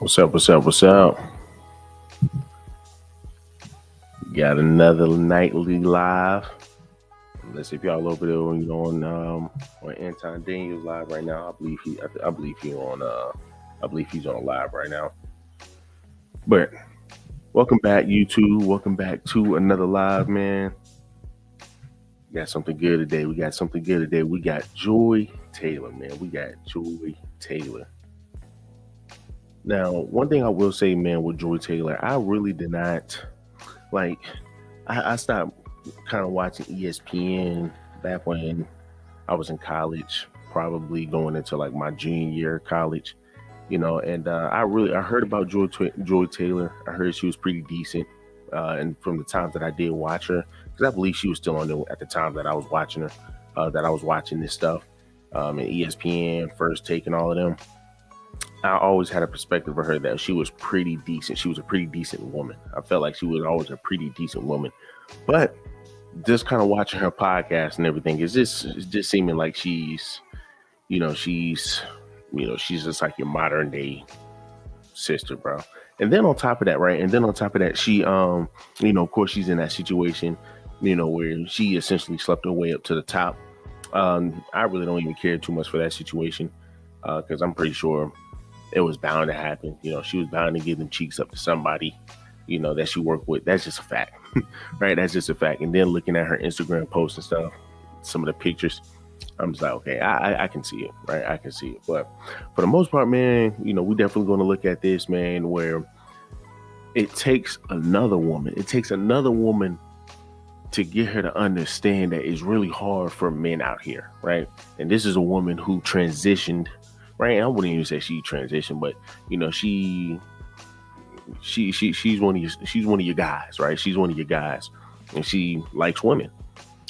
What's up? What's up? What's up? Got another nightly live. Let's see if y'all over there on Anton Daniels live right now. I believe he's on live right now. But welcome back, YouTube. Welcome back to another live, man. We got something good today. We got Joy Taylor, man. Now, one thing I will say, man, with Joy Taylor, I really did not like. I stopped kind of watching ESPN back when I was in college, probably going into like my junior year of college, and I heard about Joy Taylor. I heard she was pretty decent, and from the times that I did watch her, because I believe she was still on there at the time that I was watching her, that I was watching this stuff, and ESPN, First Take, and all of them. I always had a perspective of her that she was pretty decent. She was a pretty decent woman. I felt like she was always a pretty decent woman. But just kind of watching her podcast and everything, it's just seeming like she's just like your modern day sister, bro. And then on top of that, right? And then on top of that, she, of course, she's in that situation, where she essentially slept her way up to the top. I really don't even care too much for that situation, because I'm pretty sure it was bound to happen. She was bound to give them cheeks up to somebody, that she worked with. That's just a fact, right? That's just a fact. And then looking at her Instagram posts and stuff, some of the pictures, I'm just like, okay, I can see it, right? I can see it. But for the most part, man, we definitely going to look at this, man, where it takes another woman. It takes another woman to get her to understand that it's really hard for men out here, right? And this is a woman who transitioned. Right, I wouldn't even say she transitioned, but she's one of your guys, right? She's one of your guys, and she likes women,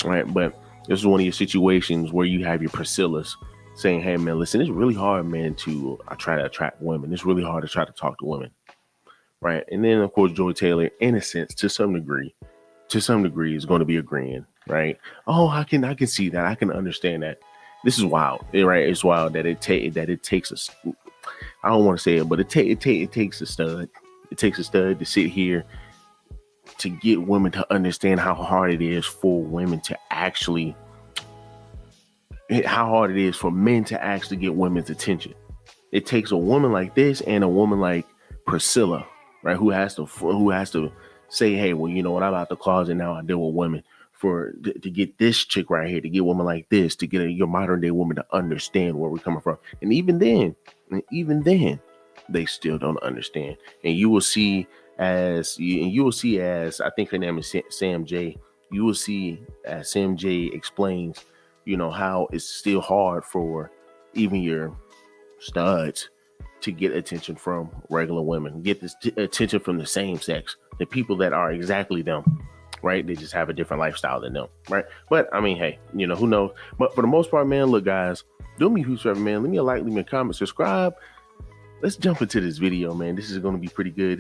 right? But this is one of your situations where you have your Priscillas saying, "Hey, man, listen, it's really hard, man, to try to attract women. It's really hard to try to talk to women, right?" And then, of course, Joy Taylor, in a sense, to some degree, is going to be agreeing, right? Oh, I can see that. I can understand that. This is wild, right? It's wild that it takes us. I don't want to say it, but it takes a stud. It takes a stud to sit here to get women to understand how hard it is for women to actually, how hard it is for men to actually get women's attention. It takes a woman like this and a woman like Priscilla, right? Who has to say, hey, well, you know what? I'm out the closet now. I deal with women. To get this chick right here, to get women like this, to get your modern day woman to understand where we're coming from. And even then, they still don't understand. And you will see as I think her name is Sam J. You will see as Sam J explains, how it's still hard for even your studs to get attention from regular women, get this attention from the same sex, the people that are exactly them. Right? They just have a different lifestyle than them. Right? But I mean, hey, who knows? But for the most part, man, look, guys, do me a huge favor, man. Leave me a like, leave me a comment, subscribe. Let's jump into this video, man. This is going to be pretty good.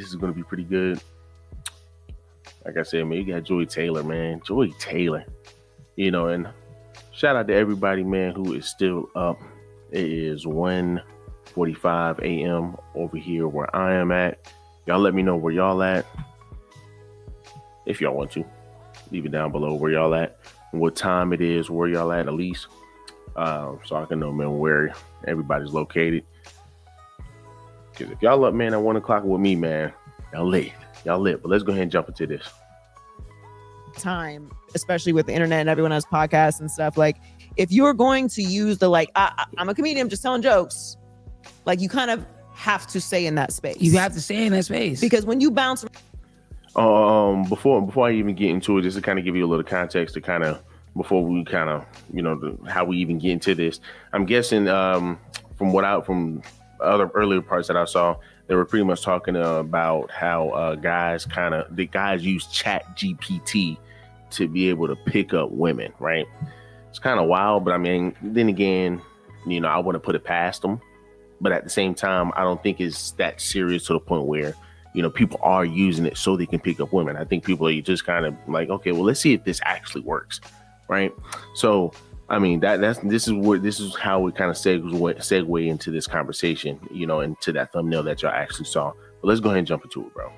Like I said, man, you got Joy Taylor, man. Joy Taylor. And shout out to everybody, man, who is still up. It is 1:45 a.m. over here where I am at. Y'all let me know where y'all at. If y'all want to, leave it down below where y'all at, what time it is, where y'all at least, so I can know, man, where everybody's located. Because if y'all up, man, at 1 o'clock with me, man, y'all lit. But let's go ahead and jump into this. Time, especially with the internet and everyone has podcasts and stuff. Like, if you're going to use the I'm a comedian, I'm just telling jokes. Like, you kind of have to stay in that space. You have to stay in that space because when you bounce. Before I even get into it, just to kind of give you a little context to kind of before we kind of how we even get into this. I'm guessing from other earlier parts that I saw, they were pretty much talking about how guys use Chat GPT to be able to pick up women, right? It's kind of wild, but I mean, then again, I wouldn't put it past them, but at the same time, I don't think it's that serious to the point where people are using it so they can pick up women. I think people are just kind of like, okay, well, let's see if this actually works, right? So I mean, this is how we kind of segue into this conversation, you know, into that thumbnail that y'all actually saw. But let's go ahead and jump into it, bro.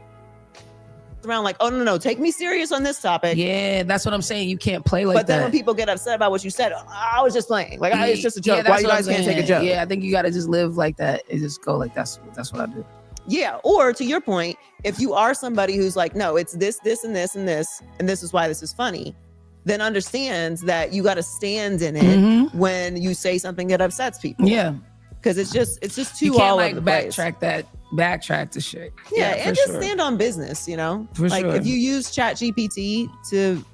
Around like, oh no, take me serious on this topic. Yeah, that's what I'm saying. You can't play like that. But then when people get upset about what you said, I was just playing. Like, it's just a joke. Why you guys can't take a joke? Yeah, I think you got to just live like that and just go like that's what I do. Yeah, or to your point, if you are somebody who's like, no, it's this, and this, and this, and this is why this is funny, then understands that you got to stand in it when you say something that upsets people. Yeah, because it's just too you can't all like over the place. backtrack the shit. Yeah, and just stand on business, you know? For like sure. if you use ChatGPT to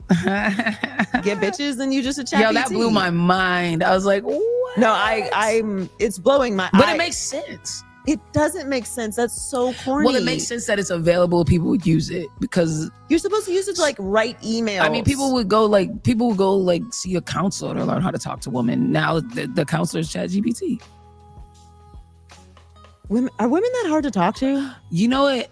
get bitches, then you just a ChatGPT. Yo, that blew my mind. I was like, what? No, I'm it's blowing my But it makes sense. It doesn't make sense. That's so corny. Well, it makes sense that it's available. People would use it because you're supposed to use it to like write emails. I mean, people would go see a counselor to learn how to talk to women. Now the counselor is ChatGPT. Are women that hard to talk to? You know what?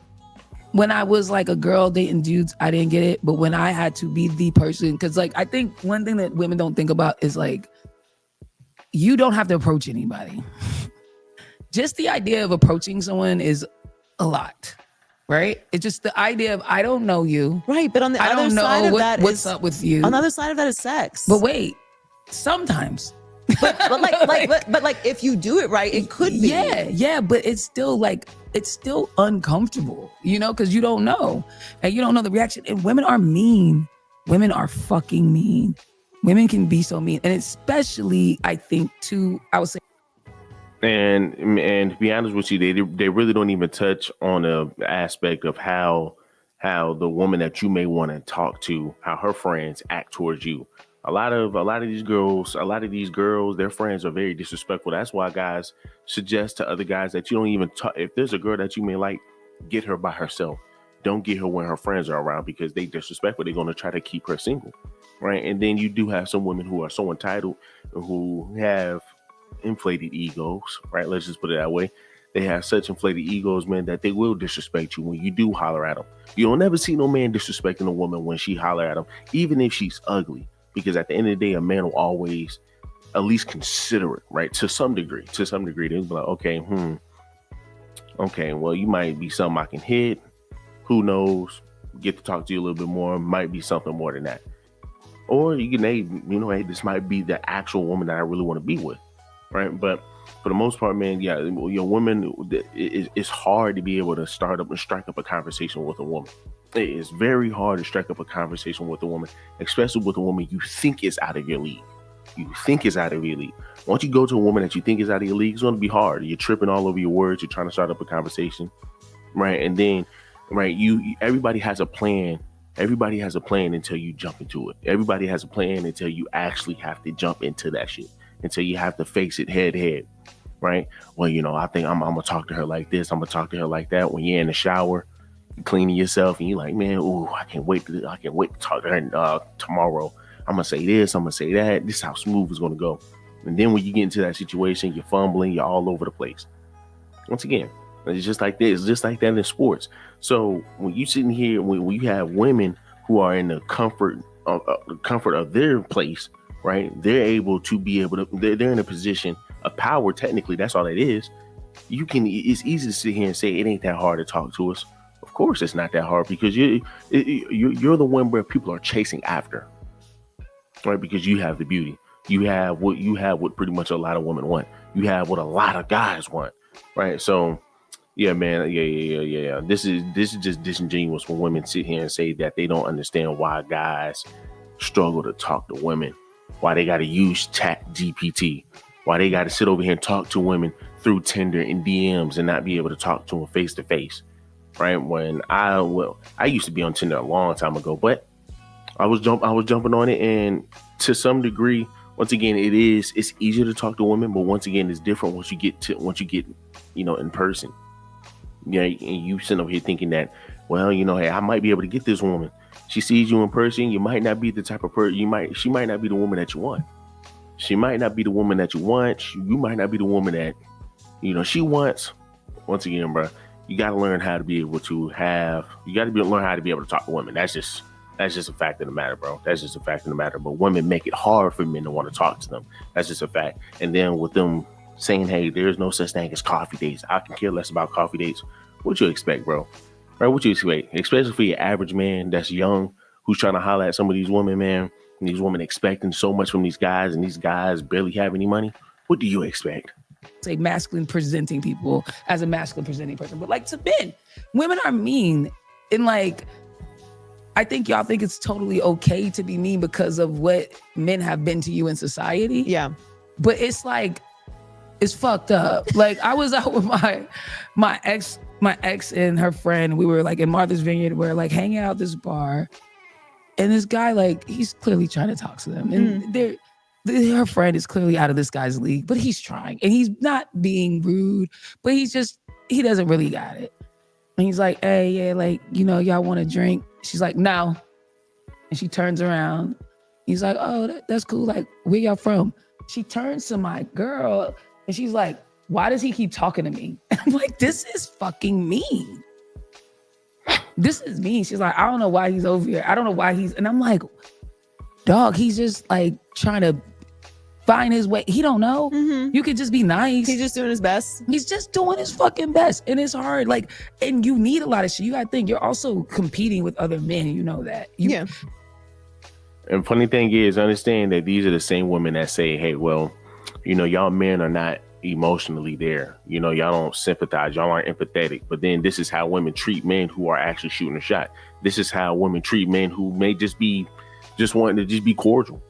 When I was like a girl dating dudes, I didn't get it. But when I had to be the person, because like I think one thing that women don't think about is like you don't have to approach anybody. Just the idea of approaching someone is a lot, right? It's just the idea of I don't know you, right? But on the other side of that, what's up with you? On the other side of that is sex. But wait, sometimes. but like if you do it right, it could be. Yeah, but it's still uncomfortable, you know, because you don't know, and you don't know the reaction. And women are mean. Women are fucking mean. Women can be so mean, and especially I think too. I would say. And to be honest with you, they really don't even touch on the aspect of how the woman that you may want to talk to, how her friends act towards you. A lot of these girls, their friends are very disrespectful. That's why guys suggest to other guys that you don't even talk. If there's a girl that you may like, get her by herself. Don't get her when her friends are around because they disrespectful. They're going to try to keep her single, right? And then you do have some women who are so entitled, who have inflated egos, right? Let's just put it that way. They have such inflated egos, man, that they will disrespect you when you do holler at them. You don't never see no man disrespecting a woman when she holler at him, even if she's ugly, because at the end of the day, a man will always at least consider it, right? To some degree, they'll be like, okay, well, you might be something I can hit. Who knows? Get to talk to you a little bit more. Might be something more than that. Or you can, hey, this might be the actual woman that I really want to be with. Right. But for the most part, man, yeah, your women, it's hard to be able to start up and strike up a conversation with a woman. It is very hard to strike up a conversation with a woman, especially with a woman you think is out of your league. Once you go to a woman that you think is out of your league, it's going to be hard. You're tripping all over your words. You're trying to start up a conversation. Right. And then, right, everybody has a plan. Everybody has a plan until you jump into it. Everybody has a plan until you actually have to jump into that shit. Until you have to face it head to head, right? Well, you know, I think I'm gonna talk to her like this. I'm gonna talk to her like that. When you're in the shower, you're cleaning yourself, and you're like, man, ooh, I can't wait to talk to her tomorrow. I'm gonna say this. I'm gonna say that. This is how smooth it's gonna go. And then when you get into that situation, you're fumbling. You're all over the place. Once again, it's just like this. It's just like that in sports. So when you sitting here, when you have women who are in the comfort of their place. Right, they're able to they're in a position of power. Technically, that's all it is. It's easy to sit here and say it ain't that hard to talk to us. Of course, it's not that hard because you're the one where people are chasing after, right? Because you have the beauty, you have what pretty much a lot of women want. You have what a lot of guys want, right? So, yeah, man, yeah. This is just disingenuous when women sit here and say that they don't understand why guys struggle to talk to women. Why they got to use ChatGPT, why they got to sit over here and talk to women through Tinder and DMs and not be able to talk to them face to face, right? When I used to be on Tinder a long time ago, but I was jumping on it, and to some degree, once again, it's easier to talk to women, but once again, it's different once you get in person. Yeah, and you sit over here thinking that, well, hey, I might be able to get this woman. She sees you in person. You might not be the type of person. She might not be the woman that you want. She might not be the woman that you want. You might not be the woman that, she wants. Once again, bro, you got to learn how to be able to learn how to be able to talk to women. That's just That's just a fact of the matter, bro. That's just a fact of the matter. But women make it hard for men to want to talk to them. That's just a fact. And then with them saying, hey, there's no such thing as coffee dates. I can care less about coffee dates. What you expect, bro? Right? What you expect? Especially for your average man that's young, who's trying to holler at some of these women, man. And these women expecting so much from these guys, and these guys barely have any money. What do you expect? Say masculine presenting people as a masculine presenting person, but like to men, women are mean. And like, I think y'all think it's totally okay to be mean because of what men have been to you in society. Yeah. But it's like, it's fucked up. Like I was out with my ex and her friend. We were like in Martha's Vineyard. We're like hanging out at this bar. And this guy, like, he's clearly trying to talk to them. And her friend is clearly out of this guy's league, but he's trying. And he's not being rude, but he doesn't really got it. And he's like, hey, yeah, like, you know, y'all want a drink? She's like, no. And she turns around. He's like, oh, that's cool. Like, where y'all from? She turns to my girl and she's like, why does he keep talking to me? And I'm like, this is fucking mean. This is mean. She's like, I don't know why he's over here. I don't know why and I'm like, dog, he's just like trying to find his way. He don't know. Mm-hmm. You could just be nice. He's just doing his best. He's just doing his fucking best. And it's hard. Like, and you need a lot of shit. You gotta think you're also competing with other men. You know that. Yeah. And funny thing is, understand that these are the same women that say, hey, well, you know, y'all men are not emotionally there. You know, y'all don't sympathize. Y'all aren't empathetic. But then this is how women treat men who are actually shooting a shot. This is how women treat men who may just wanting to just be cordial.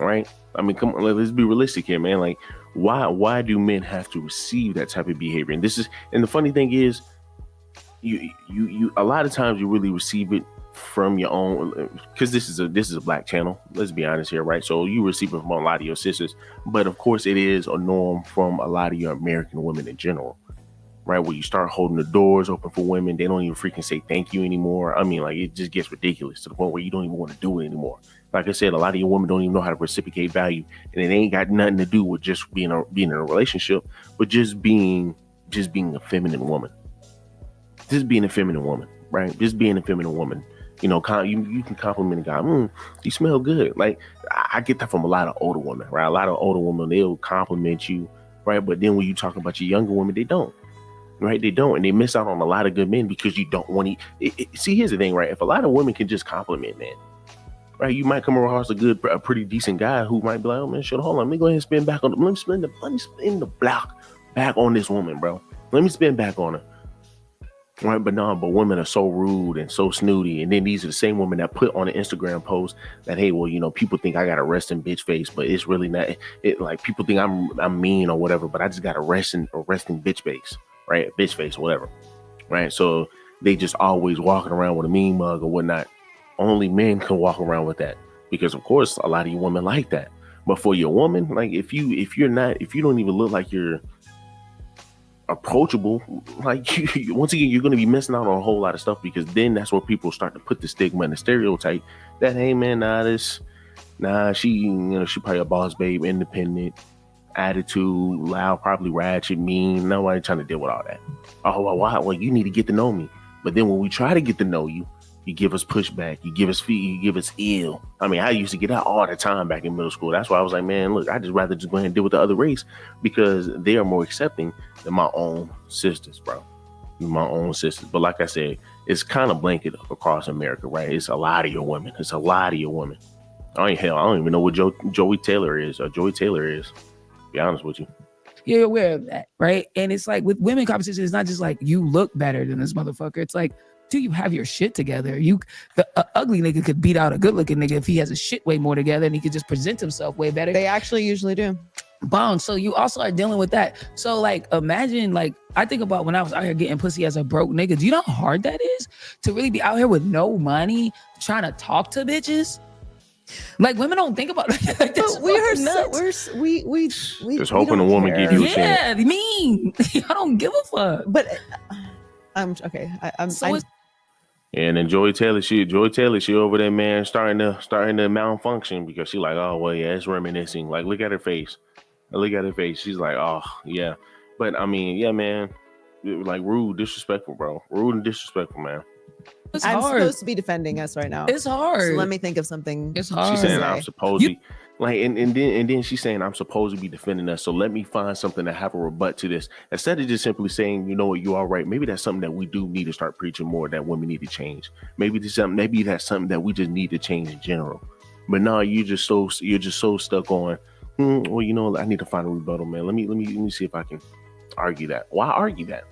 All right. I mean, come on, let's be realistic here, man. Like, why do men have to receive that type of behavior? And the funny thing is, you a lot of times you really receive it from your own, because this is a black channel. Let's be honest here, right? So you receive it from a lot of your sisters, but of course it is a norm from a lot of your American women in general, right? Where you start holding the doors open for women, they don't even freaking say thank you anymore. I mean, like, it just gets ridiculous to the point where you don't even want to do it anymore. Like I said, a lot of your women don't even know how to reciprocate value, and it ain't got nothing to do with just being in a relationship, but just being a feminine woman. Just being a feminine woman, right? Just being a feminine woman. You know, you can compliment a guy. You smell good. Like, I get that from a lot of older women, right? A lot of older women, they'll compliment you, right? But then when you talk about your younger women, they don't, right? They don't, and they miss out on a lot of good men because you don't want to. See, here's the thing, right? If a lot of women can just compliment men, right? You might come across a pretty decent guy who might be like, oh man, shit, hold on, let me go ahead and spin back on. Let me spin the block back on this woman, bro. Let me spin back on her. Right, but women are so rude and so snooty, and then these are the same women that put on an Instagram post that, hey, well, you know, people think I got a resting bitch face, but it's really not. It like people think I'm mean or whatever, but I just got a resting bitch face, right? Bitch face, whatever, right? So they just always walking around with a mean mug or whatnot. Only men can walk around with that because, of course, a lot of you women like that. But for your woman, like if you don't even look like you're approachable, like once again, you're going to be missing out on a whole lot of stuff, because then that's where people start to put the stigma and the stereotype that, hey man, she probably a boss babe, independent, attitude, loud, probably ratchet, mean. Nobody trying to deal with all that. Oh, well, you need to get to know me. But then when we try to get to know you, you give us pushback, you give us feet, you give us ill. I mean, I used to get that all the time back in middle school. That's why I was like, man, look, I just rather just go ahead and deal with the other race, because they are more accepting than my own sisters, bro. My own sisters. But like I said, it's kind of blanket across America, right? It's a lot of your women. I don't even know what Joey Taylor is. To be honest with you. You're aware of that, right? And it's like with women competition, it's not just like you look better than this motherfucker. It's like, do you have your shit together? The ugly nigga could beat out a good looking nigga if he has his shit way more together and he could just present himself way better. They actually usually do. Boom. So you also are dealing with that. So like, imagine, like, I think about when I was out here getting pussy as a broke nigga. Do you know how hard that is to really be out here with no money trying to talk to bitches? Like, women don't think about that. Like, we just hoping a woman give you a chance. Yeah, mean. I don't give a fuck. But I'm okay. And then Joy Taylor, she over there, man, starting to malfunction, because she like, oh well, yeah, it's reminiscing. Like, look at her face. She's like, oh yeah. But I mean, yeah, man, like rude, disrespectful, bro. Rude and disrespectful, man. It's I'm hard. supposed to be defending us right now. It's hard. So let me think of something. It's hard. She's saying say. I'm supposed to be like, and then she's saying I'm supposed to be defending us. So let me find something to have a rebut to this. Instead of just simply saying, you know what, you are right. Maybe that's something that we do need to start preaching more, that women need to change. Maybe that's something that we just need to change in general. But no, you're just so stuck on, well, you know, I need to find a rebuttal, man. Let me see if I can argue that. Why argue that?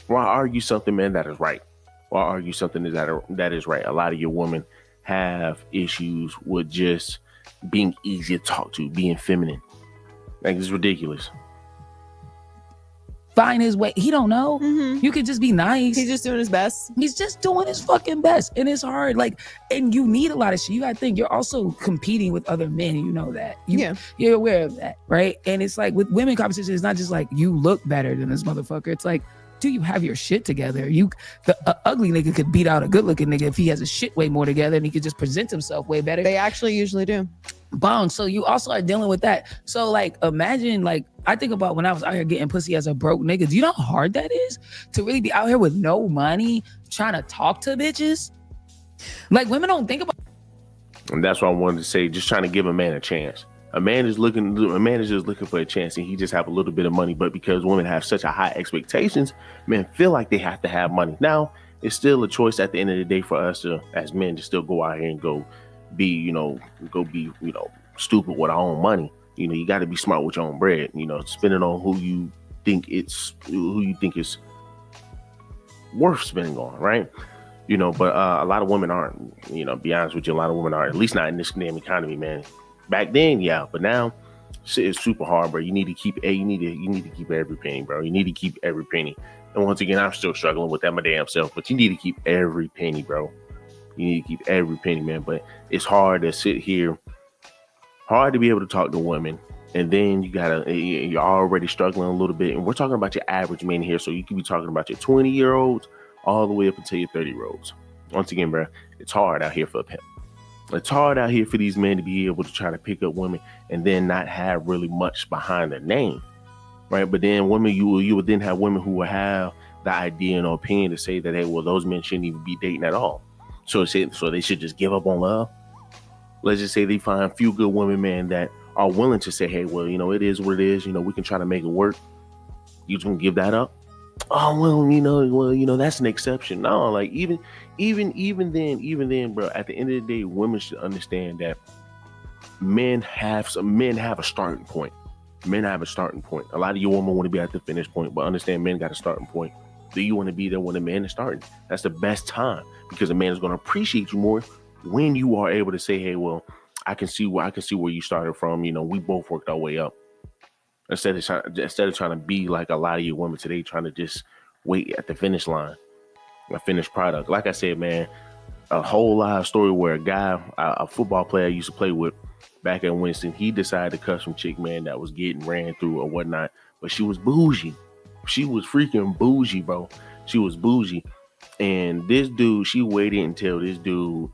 Why argue something, man, that is right? Why argue something that is right? A lot of your women have issues with just being easy to talk to, being feminine. Like, it's ridiculous. Find his way. He don't know. Mhm. You could just be nice. He's just doing his best. He's just doing his fucking best. And it's hard. Like, and you need a lot of shit. You gotta think you're also competing with other men. You know that. You're aware of that, right? And it's like with women competition, it's not just like you look better than this motherfucker. It's like, do you have your shit together? The ugly nigga could beat out a good looking nigga if he has his shit way more together and he could just present himself way better. They actually usually do. Bound. So you also are dealing with that. So like, imagine, like, I think about when I was out here getting pussy as a broke nigga. Do you know how hard that is to really be out here with no money trying to talk to bitches? Like, women don't think about. And that's what I wanted to say. Just trying to give a man a chance. A man is just looking for a chance, and he just have a little bit of money. But because women have such a high expectations, men feel like they have to have money. Now, it's still a choice at the end of the day for us to, as men, to still go out here and go be stupid with our own money. You know, you got to be smart with your own bread. You know, spending on who you think is worth spending on, right? You know, but a lot of women aren't. You know, be honest with you, a lot of women aren't. At least not in this damn economy, man. Back then, yeah, but now shit is super hard, bro. You need to keep every penny, bro. You need to keep every penny. And once again, I'm still struggling with that my damn self, but you need to keep every penny, bro. You need to keep every penny, man. But it's hard to sit here, hard to be able to talk to women, and then you're already struggling a little bit. And we're talking about your average men here, so you could be talking about your 20-year-olds all the way up until your 30-year-olds. Once again, bro, it's hard out here for a pimp. It's hard out here for these men to be able to try to pick up women and then not have really much behind their name, right? But then women, you would then have women who will have the idea and opinion to say that, hey, well, those men shouldn't even be dating at all. So they should just give up on love. Let's just say they find a few good women, man, that are willing to say, hey, well, you know, it is what it is. You know, we can try to make it work. You just gonna give that up? Oh, well, you know, that's an exception. No, like even then, bro, at the end of the day, women should understand that men have a starting point. Men have a starting point. A lot of you women want to be at the finish point, but understand men got a starting point. Do you want to be there when a man is starting? That's the best time, because a man is going to appreciate you more when you are able to say, hey, well, I can see where you started from. You know, we both worked our way up. Instead of trying to be like a lot of you women today, trying to just wait at the finish line, a finished product. Like I said, man, a whole live story where a football player I used to play with back at Winston, he decided to cut some chick, man, that was getting ran through or whatnot, but she was bougie. She was freaking bougie, bro. She was bougie. And this dude, she waited until this dude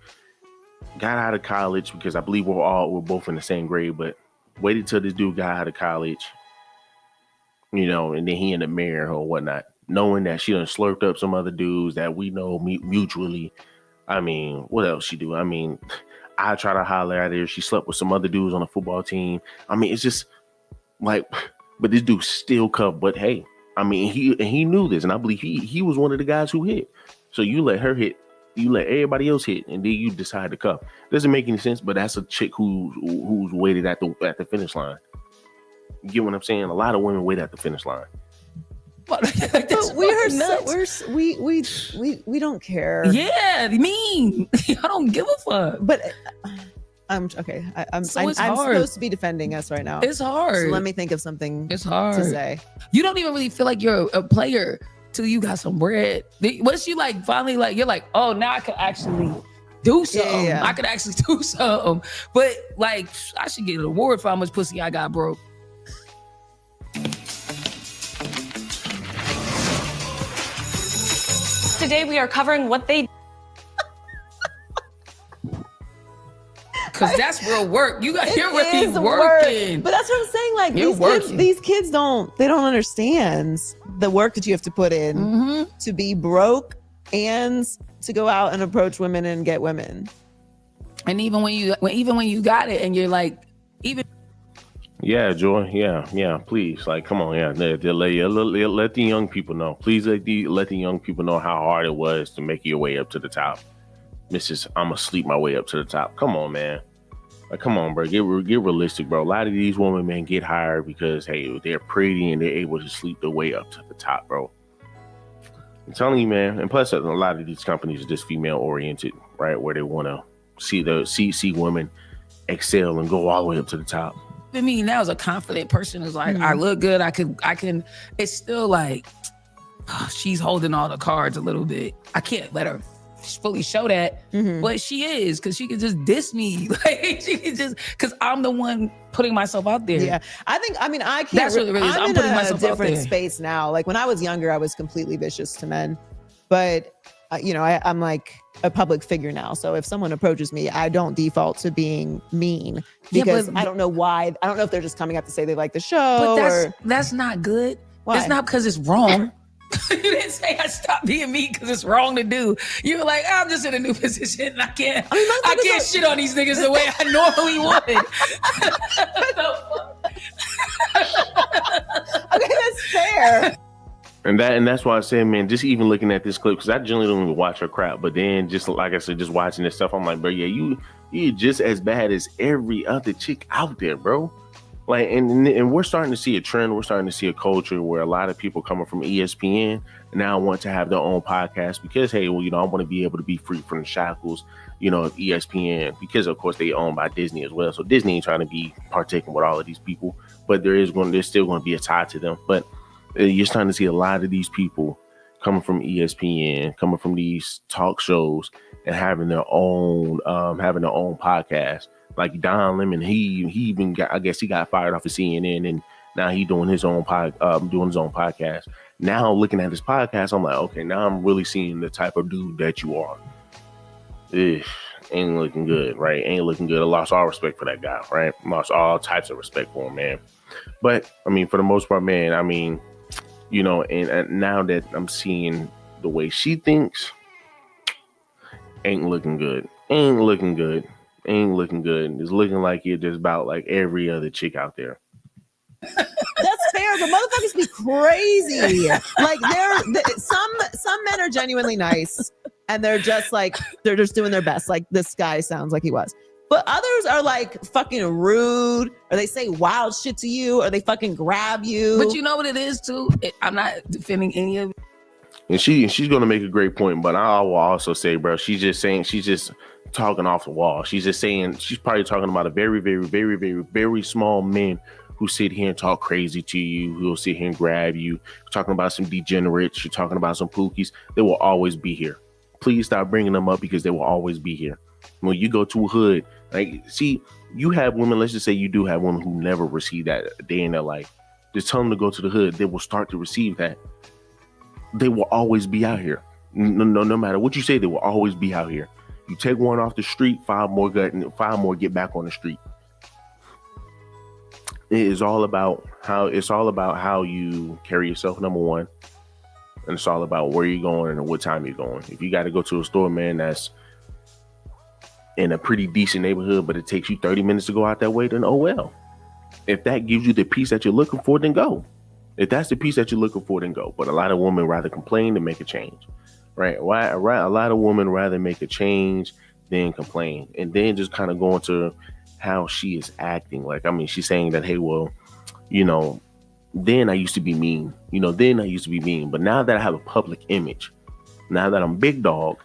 got out of college, because I believe we're both in the same grade, but waited till this dude got out of college, you know, and then he ended up marrying her or whatnot, knowing that she done slurped up some other dudes that we know mutually. I mean, what else she do? I mean, I try to holler at her. She slept with some other dudes on the football team. I mean, it's just like, but this dude still cut. But hey, I mean, he knew this, and I believe he was one of the guys who hit. So you let her hit, you let everybody else hit, and then you decide to cuff. Doesn't make any sense, but that's a chick who's waited at the finish line. You get what I'm saying? A lot of women wait at the finish line. But we don't care. Yeah, mean. I don't give a fuck. But I'm okay. I'm supposed to be defending us right now. It's hard. So let me think of something. It's hard to say. You don't even really feel like you're a player till you got some bread. Once you like finally like you're like, oh, now I can actually do something. Yeah. I could actually do something. But like, I should get an award for how much pussy I got broke. Today we are covering what they. Cause that's real work. You're really working. But that's what I'm saying. Like You're these kids don't understand the work that you have to put in to be broke and to go out and approach women and get women. And even when you got it and you're like, even Yeah, Joy. Yeah. Please, like, come on. Yeah, let the young people know. Please let the young people know how hard it was to make your way up to the top. Mrs. I'ma sleep my way up to the top. Come on, man. Like, come on, bro. Get realistic, bro. A lot of these women, man, get hired because, hey, they're pretty and they're able to sleep their way up to the top, bro. I'm telling you, man. And plus, a lot of these companies are just female oriented, right? Where they want to see women excel and go all the way up to the top. for me now as a confident person is like, I look good. I can, it's still like, she's holding all the cards a little bit. I can't let her fully show that, but she is, because she can just diss me. Like, she can just, because I'm the one putting myself out there. Yeah, I can't. That's what it really is. I'm putting myself out different there. space now. Like when I was younger, I was completely vicious to men, but I'm like a public figure now. So if someone approaches me, I don't default to being mean because I don't know why. I don't know if they're just coming up to say they like the show. But that's not good. Why? It's not because it's wrong. You didn't say I stopped being mean because it's wrong to do. You were like, I'm just in a new position and I can't shit on these niggas the way I normally would. Okay, that's fair. And that's why I said, man, just even looking at this clip, because I generally don't even watch her crap, but then just like I said, just watching this stuff, I'm like, bro, yeah, you're just as bad as every other chick out there, bro. Like, and we're starting to see a trend. We're starting to see a culture where a lot of people coming from ESPN now want to have their own podcast because, hey, well, I want to be able to be free from the shackles, of ESPN, because of course they owned by Disney as well. So Disney ain't trying to be partaking with all of these people, but there's still going to be a tie to them. But you're starting to see a lot of these people coming from ESPN, coming from these talk shows and having their own podcast. Like Don Lemon, he even got, I guess he got fired off of CNN, and now he doing his own podcast. Now looking at his podcast, I'm like, okay, now I'm really seeing the type of dude that you are. Ain't looking good, right? Ain't looking good. I lost all respect for that guy, right? Lost all types of respect for him, man. But I mean, for the most part, man, I mean, and now that I'm seeing the way she thinks, ain't looking good. It's looking like you're just about like every other chick out there. That's fair, but motherfuckers be crazy. Like some men are genuinely nice and they're just doing their best. Like this guy sounds like he was. But others are like fucking rude, or they say wild shit to you, or they fucking grab you. But you know what it is too? I'm not defending any of it. And she's gonna make a great point, but I will also say, bro, she's just talking off the wall. She's just saying, she's probably talking about a very, very, very, very, very small men who sit here and talk crazy to you, who will sit here and grab you, talking about some degenerates, you're talking about some pookies. They will always be here. Please stop bringing them up because they will always be here. When you go to a hood, like, see, you have women, let's just say you do have women who never receive that a day in their life. Just tell them to go to the hood. They will start to receive that. They will always be out here. No matter what you say, they will always be out here. You take one off the street, five more get back on the street. It's all about how you carry yourself, number one. And it's all about where you're going and what time you're going. If you got to go to a store, man, that's in a pretty decent neighborhood, but it takes you 30 minutes to go out that way, then oh well. If that gives you the peace that you're looking for, then go. If that's the peace that you're looking for, then go. But a lot of women rather complain than make a change. Right? Why? Right? A lot of women rather make a change than complain. And then just kind of go into how she is acting. Like, I mean, she's saying that, hey, well, then I used to be mean. But now that I have a public image, now that I'm big dog,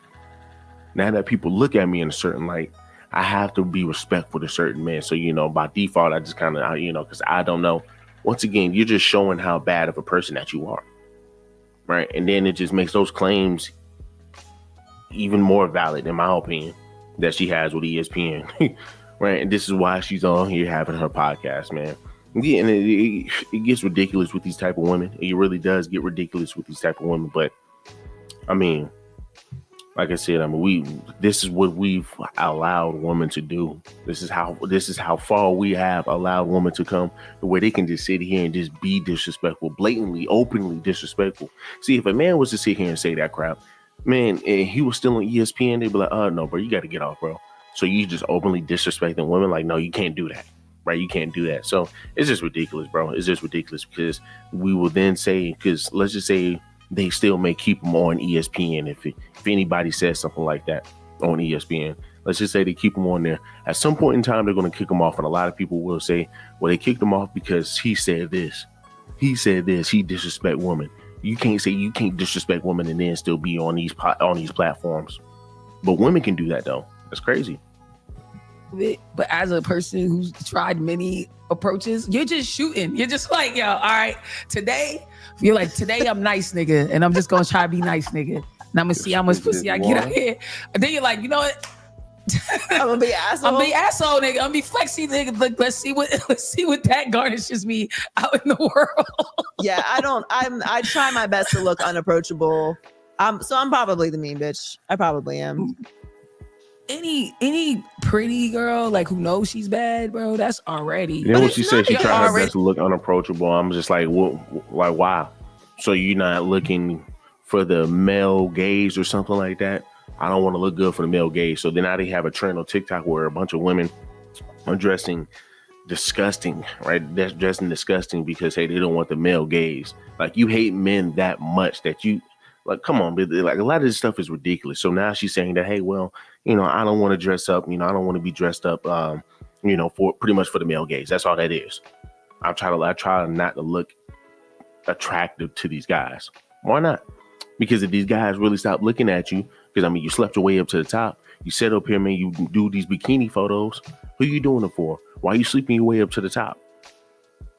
now that people look at me in a certain light, I have to be respectful to certain men. So, by default, I just kind of, because I don't know. Once again, you're just showing how bad of a person that you are. Right. And then it just makes those claims even more valid, in my opinion, that she has with ESPN. Right. And this is why she's on here having her podcast, man. Yeah, and it gets ridiculous with these type of women. It really does get ridiculous with these type of women. But I mean, like I said, this is what we've allowed women to do. This is how far we have allowed women to come, where they can just sit here and just be disrespectful, blatantly, openly disrespectful. See, if a man was to sit here and say that crap, man, and he was still on ESPN, they'd be like, no, bro, you got to get off, bro. So you just openly disrespecting women? Like, no, you can't do that, right? You can't do that. So it's just ridiculous, bro. It's just ridiculous because we will then say, because let's just say they still may keep them on ESPN if anybody says something like that on ESPN. Let's just say they keep them on there. At some point in time, they're going to kick them off. And a lot of people will say, well, they kicked him off because he said this. He said this. He disrespect women. You can't say you can't disrespect women and then still be on these platforms. But women can do that, though. That's crazy. But as a person who's tried many approaches, you're just shooting. You're just like, yo, all right, today, you're like, today I'm nice, nigga. And I'm just going to try to be nice, nigga. And I'm going to see how much pussy I get out here. And then you're like, you know what? I'm gonna be asshole. I'm gonna be asshole, nigga. I'm gonna be flexy, nigga. Like, let's see what that garnishes me out in the world. Yeah, I try my best to look unapproachable. So I'm probably the mean bitch. I probably am. Any pretty girl like who knows she's bad, bro, that's already. You know what she said? She tried her already best to look unapproachable. I'm just like, what? Like, why? So you're not looking for the male gaze or something like that? I don't want to look good for the male gaze. So then now they have a trend on TikTok where a bunch of women are dressing disgusting, right? That's dressing disgusting because, hey, they don't want the male gaze. Like, you hate men that much that you, like, come on, like, a lot of this stuff is ridiculous. So now she's saying that, hey, well, you know, I don't want to dress up, you know, I don't want to be dressed up, you know, for pretty much for the male gaze. That's all that is. I try not to look attractive to these guys. Why not? Because if these guys really stop looking at you, because I mean, you slept your way up to the top. You sit up here, man, you do these bikini photos. Who you doing it for? Why are you sleeping your way up to the top?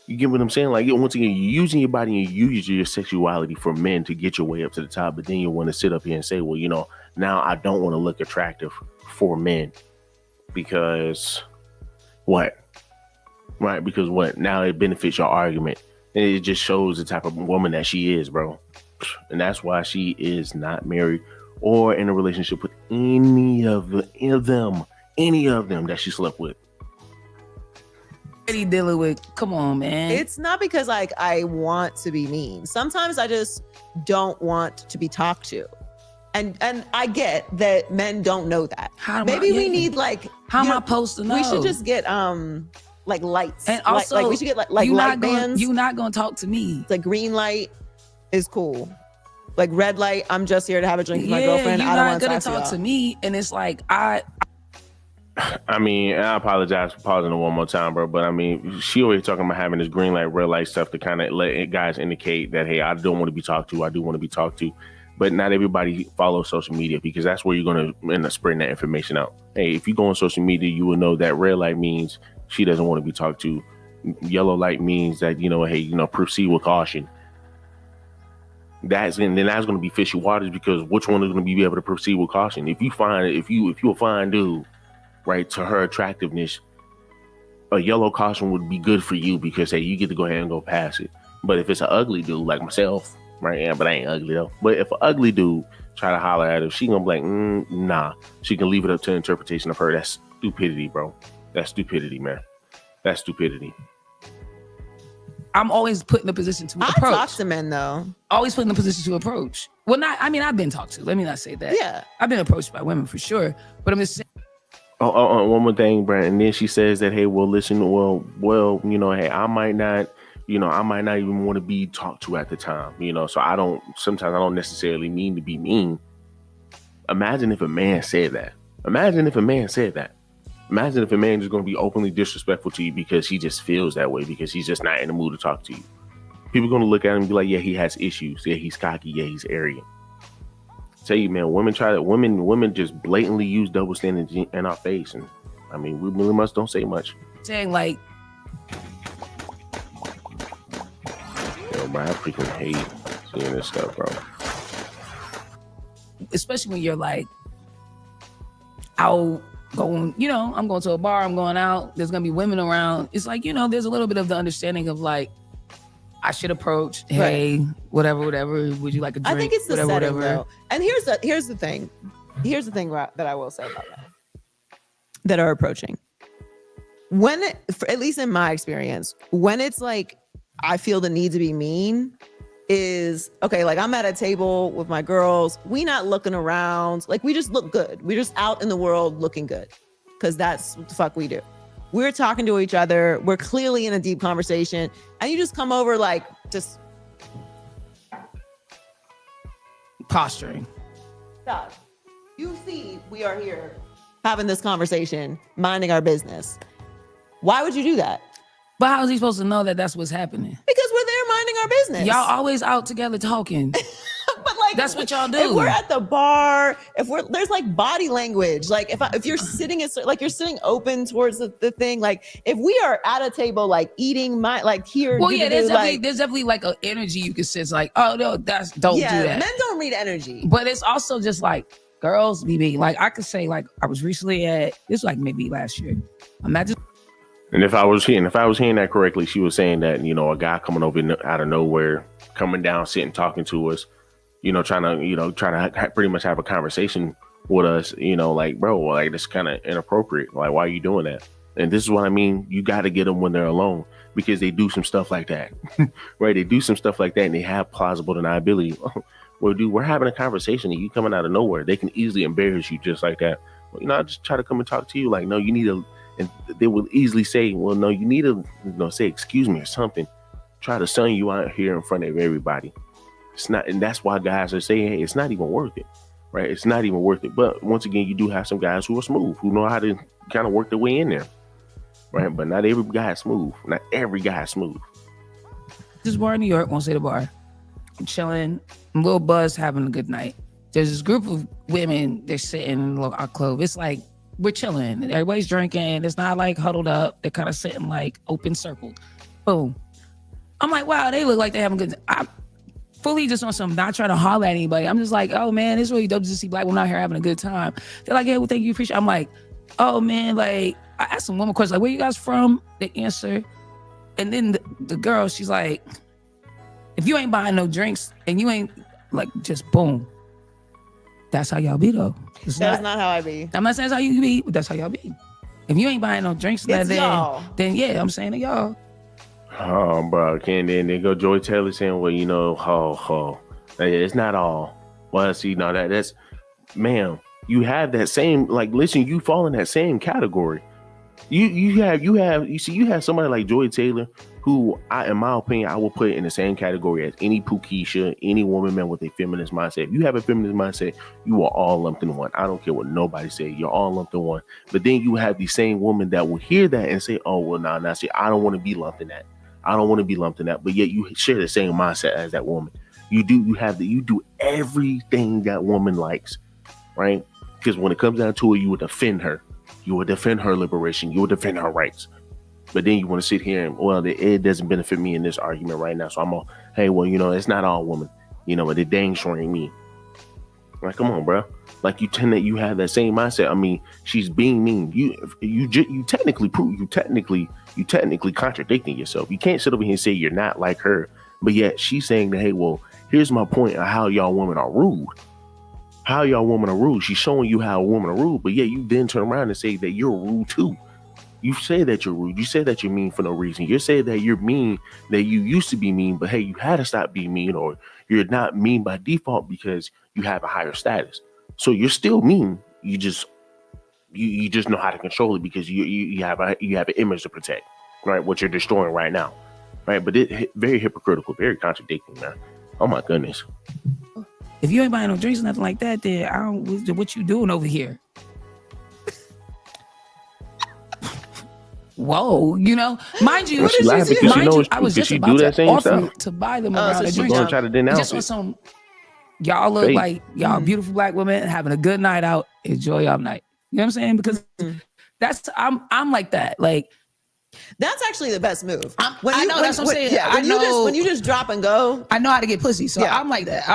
You get what I'm saying? Like, once again, you're using your body and you use your sexuality for men to get your way up to the top. But then you want to sit up here and say, well, you know, now I don't want to look attractive for men because what? Right? Because what? Now it benefits your argument. And it just shows the type of woman that she is, bro. And that's why she is not married or in a relationship with any of them that she slept with. Dealing with, come on, man. It's not because like I want to be mean. Sometimes I just don't want to be talked to. And I get that men don't know that. Maybe we need like, how am I supposed to know? We should just get like lights. And also like we should get like light bands. You're not gonna talk to me. It's like green light is cool. Like red light, I'm just here to have a drink with my girlfriend. I don't want to talk to me. And it's like I mean, I apologize for pausing it one more time, bro. But I mean, she always talking about having this green light, red light stuff to kind of let guys indicate that, hey, I don't want to be talked to. I do want to be talked to. But not everybody follows social media because that's where you're going to end up spreading that information out. Hey, if you go on social media, you will know that red light means she doesn't want to be talked to. Yellow light means that, you know, hey, you know, proceed with caution. That's going to be fishy waters because which one is going to be able to proceed with caution? If you're a fine dude, right, to her attractiveness, a yellow caution would be good for you because, hey, you get to go ahead and go past it. But if it's an ugly dude like myself, right, yeah, but I ain't ugly though. But if an ugly dude try to holler at her, she gonna be like, nah. She can leave it up to interpretation of her. That's stupidity, bro. That's stupidity, man. That's stupidity. I'm always put in a position to approach. I talk to men though. Always put in a position to approach. Well, I've been talked to. Let me not say that. Yeah. I've been approached by women for sure. But I'm just saying. One more thing, Brent. And then she says that, hey, well, listen, well, you know, hey, I might not even want to be talked to at the time, you know, so sometimes I don't necessarily mean to be mean. Imagine if a man said that. Imagine if a man is just going to be openly disrespectful to you because he just feels that way, because he's just not in the mood to talk to you. People are going to look at him and be like, yeah, he has issues. Yeah, he's cocky. Yeah, he's arrogant. Tell you, man, women just blatantly use double standards in our face. And I mean, we really much don't say much. Saying like, yo, bro, I freaking hate seeing this stuff, bro. Especially when you're like out going, you know, I'm going to a bar, I'm going out, there's going to be women around. It's like, you know, there's a little bit of the understanding of like, I should approach, hey, right. whatever, would you like a drink? I think it's the whatever, setting, though. And here's the thing that I will say about that are approaching. At least in my experience, when it's like, I feel the need to be mean, is okay. Like I'm at a table with my girls. We not looking around. Like we just look good. We're just out in the world looking good because that's what the fuck we do. We're talking to each other. We're clearly in a deep conversation. And you just come over like just Posturing. stop. You see, we are here having this conversation, minding our business. Why would you do that? But how is he supposed to know that that's what's happening? Because we're there minding our business. Y'all always out together talking. But like That's what y'all do. If we're at the bar, there's like body language. Like if you're sitting like you're sitting open towards the thing. Like if we are at a table, like eating like here. Well, yeah, there's like, definitely like an energy you can sense. Like, oh no, don't do that. Men don't read energy. But it's also just like girls be being like, I could say like I was recently this was like maybe last year. Imagine. And if I was hearing that correctly, she was saying that, a guy coming over out of nowhere, coming down, sitting, talking to us, trying to pretty much have a conversation with us, like, bro, like that's kind of inappropriate. Like, why are you doing that? And this is what I mean. You got to get them when they're alone because they do some stuff like that, right? They do some stuff like that and they have plausible deniability. Well, dude, we're having a conversation and you coming out of nowhere. They can easily embarrass you just like that. Well, I just try to come and talk to you. Like, no, you need to. And they will easily say, well, no, you need to say, excuse me or something. Try to sun you out here in front of everybody. It's not. And that's why guys are saying, hey, it's not even worth it. Right. It's not even worth it. But once again, you do have some guys who are smooth, who know how to kind of work their way in there. Right. But not every guy is smooth. Not every guy is smooth. This bar in New York, won't say the bar. I'm chilling. I'm a little buzzed, having a good night. There's this group of women, they're sitting in a little alcove. It's like, we're chilling. Everybody's drinking. It's not like huddled up. They're kind of sitting like open circled. Boom. I'm like, wow, they look like they're having good. I'm fully just on some, not trying to holler at anybody. I'm just like, oh man, it's really dope to see black women out here having a good time. They're like, yeah, well, thank you, appreciate it. I'm like, oh man, like, I asked them one more question, like, where you guys from? They answer. And then the girl, she's like, if you ain't buying no drinks and you ain't like, just boom. That's how y'all be though. That's not how I be. I'm not saying that's how you be, but that's how y'all be. If you ain't buying no drinks, then yeah, I'm saying to y'all. Oh, bro, and then go Joy Taylor saying, well, it's not all. Well, see, no, that's, ma'am, you have that same, like, listen, you fall in that same category. You have somebody like Joy Taylor who, in my opinion, I will put in the same category as any Pukisha, any woman, man, with a feminist mindset. If you have a feminist mindset, you are all lumped in one. I don't care what nobody say. You're all lumped in one. But then you have the same woman that will hear that and say, oh, well, nah, see, I don't want to be lumped in that. I don't want to be lumped in that. But yet you share the same mindset as that woman. You do everything that woman likes, right? Because when it comes down to it, you will defend her. You will defend her liberation. You will defend her rights. But then you want to sit here and, well, it doesn't benefit me in this argument right now. So I'm all, hey, well, it's not all women, but it dang sure ain't me. Like, come on, bro. Like you have that same mindset. I mean, she's being mean. You technically contradicting yourself. You can't sit over here and say you're not like her, but yet she's saying that, hey, well, here's my point of how y'all women are rude. How y'all women are rude. She's showing you how women are rude, but yeah, you then turn around and say that you're rude too. You say that you're rude. You say that you're mean for no reason. You say that you're mean, that you used to be mean, but hey, you had to stop being mean, or you're not mean by default because you have a higher status. So you're still mean. You just know how to control it because you have an image to protect, right? What you're destroying right now, right? But it very hypocritical, very contradicting, man. Oh my goodness. If you ain't buying no drinks or nothing like that, then what you doing over here? Whoa, mind you, I was just about to offer to buy them around a drink. Try to denounce just on some, y'all look like y'all beautiful black women having a good night out. Enjoy y'all night. You know what I'm saying? Because I'm like that. Like, that's actually the best move. That's what I'm saying. Yeah, when you just drop and go. I know how to get pussy, so yeah. I'm like that.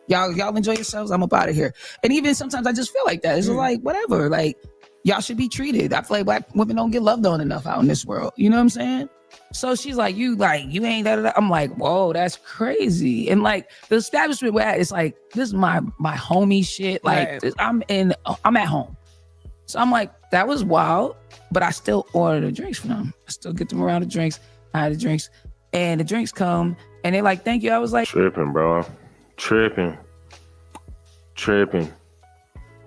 Y'all enjoy yourselves. I'm up out of here. And even sometimes I just feel like that. It's like whatever. Like, y'all should be treated. I feel like black women don't get loved on enough out in this world. You know what I'm saying? So she's like, you ain't that. I'm like, whoa, that's crazy. And like the establishment we're at, it's like, this is my homie shit. Like right. I'm at home. So I'm like, that was wild, but I still order the drinks for them. I still get them around the drinks. I had the drinks and the drinks come And they're like, thank you. I was like, Tripping, bro. Tripping.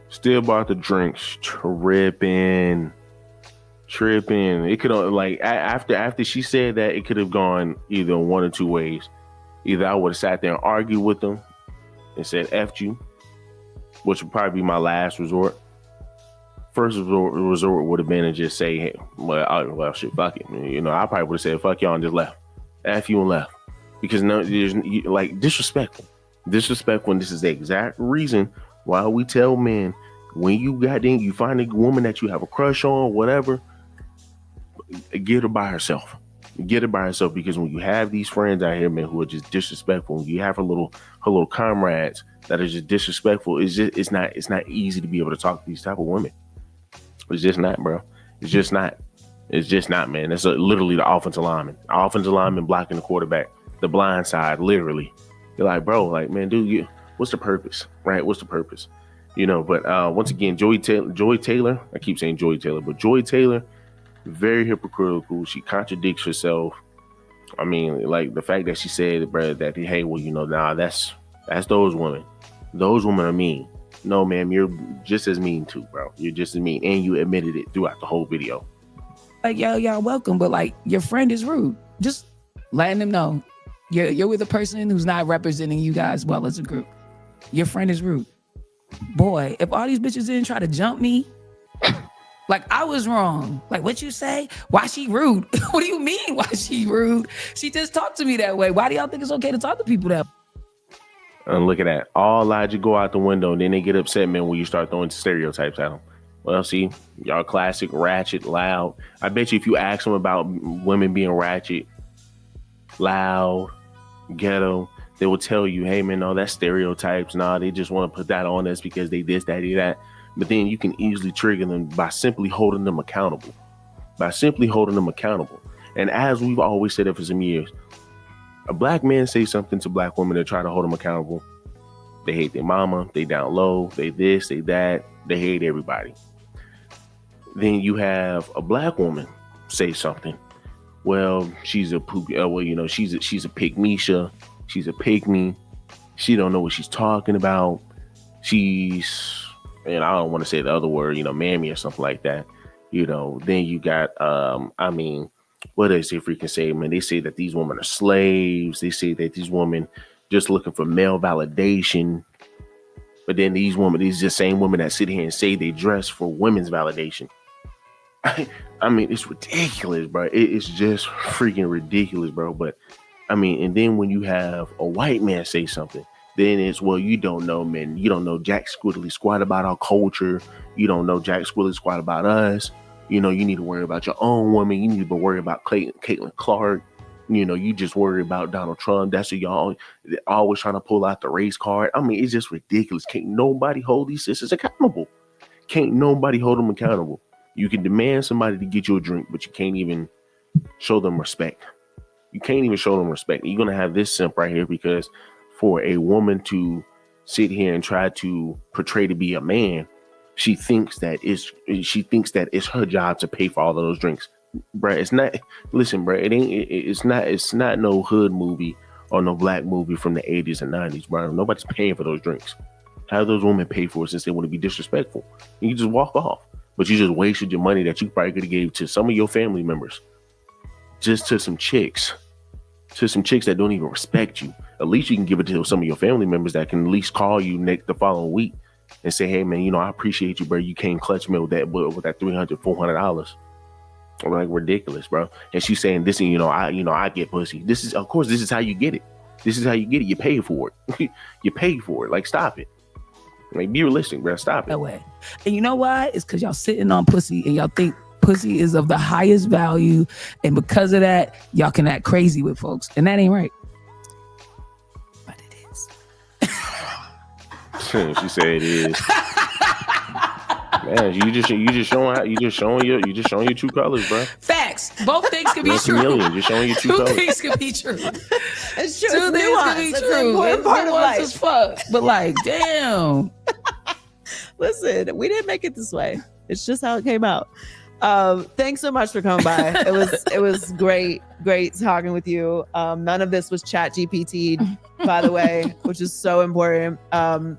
Still bought the drinks. Tripping. It could like after she said that, it could have gone either one or two ways. Either I would have sat there and argued with them and said "F you," which would probably be my last resort. First resort would have been to just say, hey, well, shit, fuck it. You know, I probably would have said, fuck y'all and just left. F you and left. Because no, there's like disrespectful. Disrespectful, and this is the exact reason why we tell men, when you find a woman that you have a crush on, whatever, get her by herself. Get her by herself, because when you have these friends out here, man, who are just disrespectful, and you have her little comrades that are just disrespectful, it's not easy to be able to talk to these type of women. It's just not, bro. It's just not, man. That's literally the offensive lineman. Offensive lineman blocking the quarterback, the blind side, literally. You're like, bro, like, man, dude, what's the purpose, right? What's the purpose? You know, but once again, Joy Taylor, I keep saying Joy Taylor, but Joy Taylor, very hypocritical. She contradicts herself. I mean, like the fact that she said, bro, that, hey, well, you know, nah, that's those women. Those women are mean. No, ma'am, you're just as mean too, bro. You're just as mean. And you admitted it throughout the whole video. like, yo, y'all welcome, but like your friend is rude. Just letting them know you're with a person who's not representing you guys well as a group. Your friend is rude. Boy, if all these bitches didn't try to jump me, like I was wrong. Like, what you say? Why she rude? What do you mean why she rude? She just talked to me that way. Why do y'all think it's okay to talk to people that way? And look at that. All logic go out the window, and then they get upset, man, when you start throwing stereotypes at them. Well, see, y'all classic, ratchet, loud. I bet you if you ask them about women being ratchet, loud, ghetto, they will tell you, hey, man, no, that's stereotypes. Nah, they just want to put that on us because they this, that, that. But then you can easily trigger them by simply holding them accountable. And as we've always said it for some years, a black man say something to black women to try to hold them accountable. They hate their mama. They down low. They this, they that. They hate everybody. Then you have a black woman say something. Well, she's a she's a pygmisha. She's a pygmy. She don't know what she's talking about. She's, and I don't want to say the other word, mammy or something like that. Then you got, what does they freaking say, man? They say that these women are slaves. They say that these women just looking for male validation. But then these the same women that sit here and say they dress for women's validation. I mean, it's ridiculous, bro. It's just freaking ridiculous, bro. But I mean, and then when you have a white man say something, then it's, well, you don't know, man. You don't know jack squiddly squat about our culture. You don't know jack squiddly squat about us. You need to worry about your own woman. You need to worry about Caitlin Clark. You just worry about Donald Trump. That's what y'all always trying to pull out the race card. I mean, it's just ridiculous. Can't nobody hold these sisters accountable. Can't nobody hold them accountable. You can demand somebody to get you a drink, but you can't even show them respect. You're going to have this simp right here, because for a woman to sit here and try to portray to be a man, she thinks that it's her job to pay for all of those drinks. Bruh, it's not. Listen, bruh, it's not no hood movie or no black movie from the 80s and 90s, bro. Nobody's paying for those drinks. How those women pay for it since they want to be disrespectful? You just walk off. But you just wasted your money that you probably could have gave to some of your family members, just to some chicks that don't even respect you. At least you can give it to some of your family members that can at least call you the following week and say, hey, man, I appreciate you, bro. You came clutch me with that $300, $400. I'm like, ridiculous, bro. And she's saying this, and I get pussy. This is how you get it. You pay for it. You pay for it. Like, stop it. Like, be realistic, bro. Stop it. That way. And you know why? It's because y'all sitting on pussy and y'all think pussy is of the highest value. And because of that, y'all can act crazy with folks. And that ain't right. But it is. She said it is. Man, you just showing your true colors, bro. Facts. Both things can be true. Just showing your true colors. Two things can be true. It's true. Two things can be true. It's part of life as fuck. But like, damn. Listen, we didn't make it this way. It's just how it came out. Thanks so much for coming by. It was great talking with you. None of this was Chat GPT, by the way, which is so important.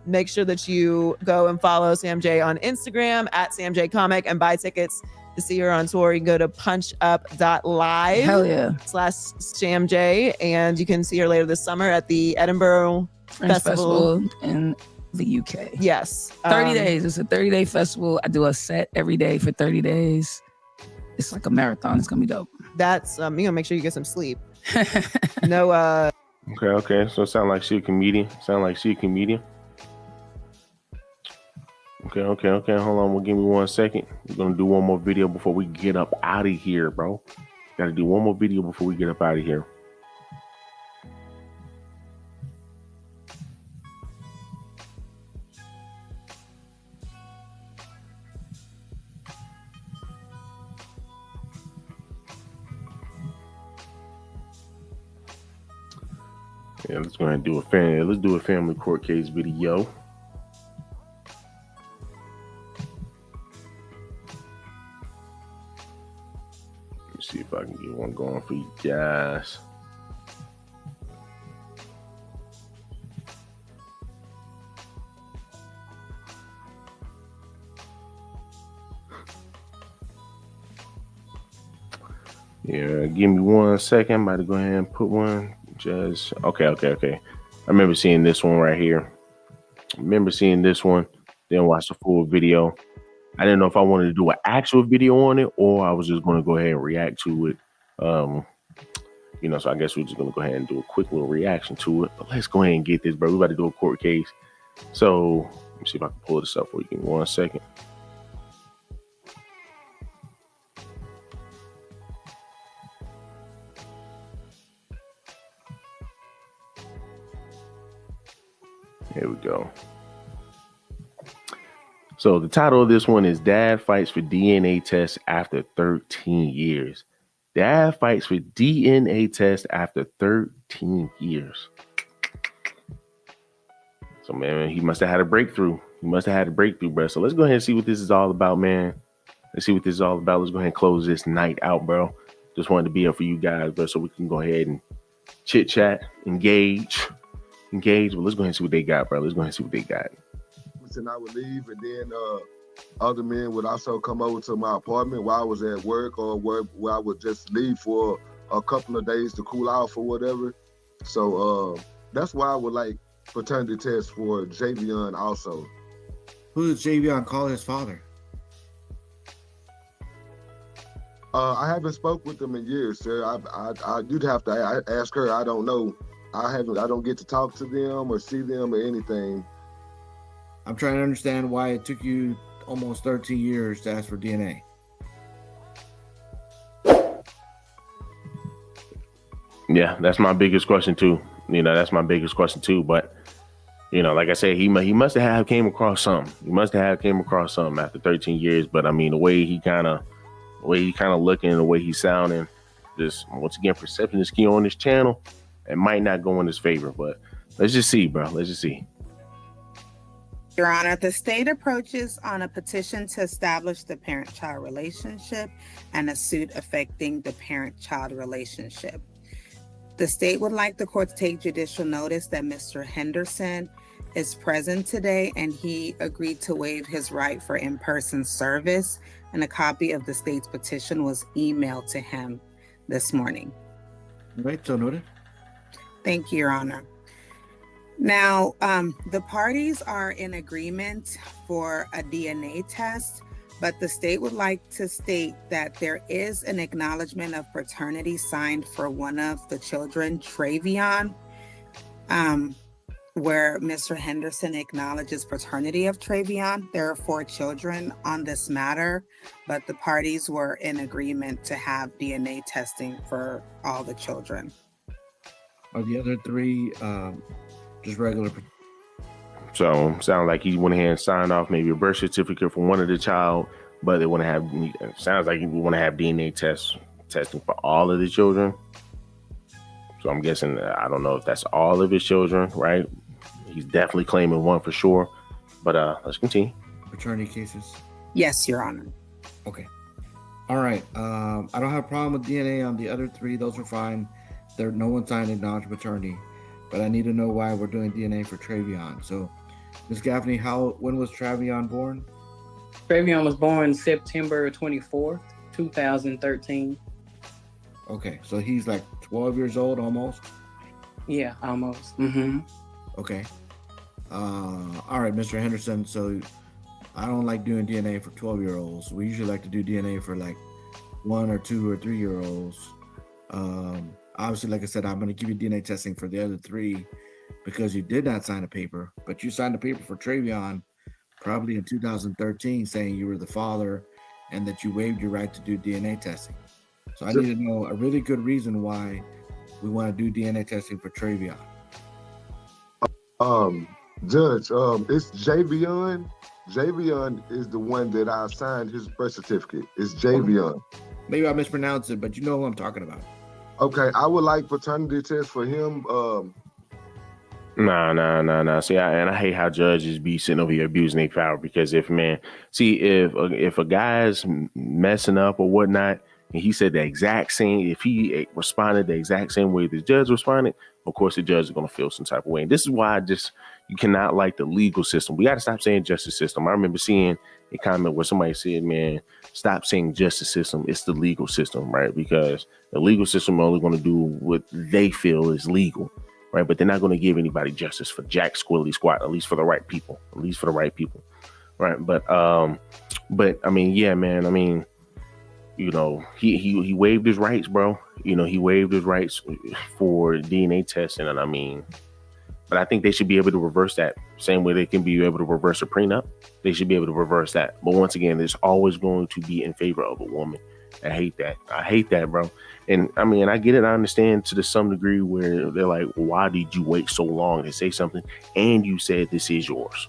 Make sure that you go and follow Sam J on Instagram at SamJComic and buy tickets to see her on tour. You can go to punchup.live Hell yeah. /Sam J, and you can see her later this summer at the Edinburgh French Festival. in the UK. Yes. 30 days. It's a 30-day festival. I do a set every day for 30 days. It's like a marathon. It's gonna be dope. That's you know, make sure you get some sleep. No Okay. So it sound like she a comedian. Okay. Hold on. Well, give me 1 second. We're gonna do one more video before we get up out of here, bro. Gotta do one more video before we get up out of here. Yeah, let's go ahead and do a family court case video. Let me see if I can get one going for you guys. Yeah, give me 1 second. I'm about to go ahead and put one. Just okay. I remember seeing this one right here. Then watch the full video. I didn't know if I wanted to do an actual video on it or I was just going to go ahead and react to it. So I guess we're just going to go ahead and do a quick little reaction to it. But let's go ahead and get this, bro. We're about to do a court case. So let me see if I can pull this up for you. Give me 1 second. Here we go. So the title of this one is Dad Fights for DNA Test After 13 Years. Dad fights for DNA test after 13 years. So, man, he must have had a breakthrough. Bro. So let's go ahead and see what this is all about, man. Let's see what this is all about. Let's go ahead and close this night out, bro. Just wanted to be here for you guys, bro, so we can go ahead and chit chat, engage. But let's go ahead and see what they got, bro. And I would leave, and then other men would also come over to my apartment while I was at work, or where I would just leave for a couple of days to cool off or whatever. So that's why I would like paternity test for Javion also. Who did Javion call his father? I haven't spoke with them in years, sir. You'd have to ask her. I don't know. I don't get to talk to them or see them or anything. I'm trying to understand why it took you almost 13 years to ask for DNA. Yeah, that's my biggest question too. But like I said, he must have came across something. After 13 years. But I mean, the way he kind of looking, the way he's sounding, just once again, perception is key on this channel. It might not go in his favor, but let's just see, bro. Your Honor, the state approaches on a petition to establish the parent-child relationship and a suit affecting the parent-child relationship. The state would like the court to take judicial notice that Mr. Henderson is present today, and he agreed to waive his right for in-person service, and a copy of the state's petition was emailed to him this morning. All right, so noted. Thank you, Your Honor. Now, the parties are in agreement for a DNA test, but the state would like to state that there is an acknowledgement of paternity signed for one of the children, Travion, where Mr. Henderson acknowledges paternity of Travion. There are 4 children on this matter, but the parties were in agreement to have DNA testing for all the children. Are the other 3 just regular? So sounds like he went ahead and signed off maybe a birth certificate for one of the child, but they want to have. Sounds like he want to have DNA testing for all of the children. So I'm guessing, I don't know if that's all of his children, right? He's definitely claiming one for sure. But let's continue. Paternity cases? Yes, Your Honor. Okay. All right. I don't have a problem with DNA on the other three. Those are fine. No one signed acknowledged paternity, but I need to know why we're doing DNA for Travion. So, Ms. Gaffney, when was Travion born? Travion was born September 24th, 2013. Okay, so he's like 12 years old almost. Yeah, almost. Mm-hmm. Okay. All right, Mr. Henderson. So I don't like doing DNA for 12-year-olds. We usually like to do DNA for like 1 or 2 or 3-year-olds. Obviously, like I said, I'm going to give you DNA testing for the other 3 because you did not sign a paper, but you signed a paper for Travion probably in 2013 saying you were the father and that you waived your right to do DNA testing. So I need to know a really good reason why we want to do DNA testing for Travion. Judge, it's Javion. Javion is the one that I signed his birth certificate. It's Javion. Maybe I mispronounced it, but you know who I'm talking about. Okay, I would like paternity test for him. Nah. See, I hate how judges be sitting over here abusing their power because if a guy's messing up or whatnot, and he said the exact same, if he responded the exact same way the judge responded, of course the judge is going to feel some type of way. And this is why you cannot like the legal system. We got to stop saying justice system. I remember seeing a comment where somebody said, man, stop saying justice system. It's the legal system, right? Because the legal system are only going to do what they feel is legal, right? But they're not going to give anybody justice for jack squilly squat, at least for the right people, right? But I mean, yeah, man, I mean, you know, he waived his rights, bro. You know, he waived his rights for DNA testing. And I mean, but I think they should be able to reverse that. Same way they can be able to reverse a prenup. They should be able to reverse that. But once again, it's always going to be in favor of a woman. I hate that, bro. And I mean, I get it. I understand to some degree where they're like, why did you wait so long to say something? And you said this is yours.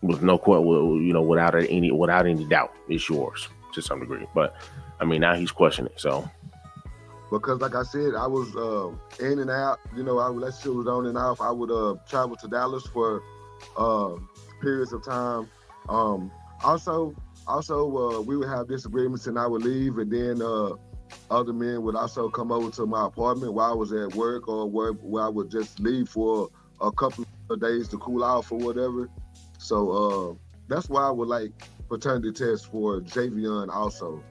With no quote, you know, without any doubt, it's yours to some degree. But I mean, now he's questioning. So because like I said, I was in and out, you know, our relationship was on and off. I would travel to Dallas for periods of time. Also, we would have disagreements and I would leave, and then other men would also come over to my apartment while I was at work or where I would just leave for a couple of days to cool off or whatever. So that's why I would like paternity test for Javion also.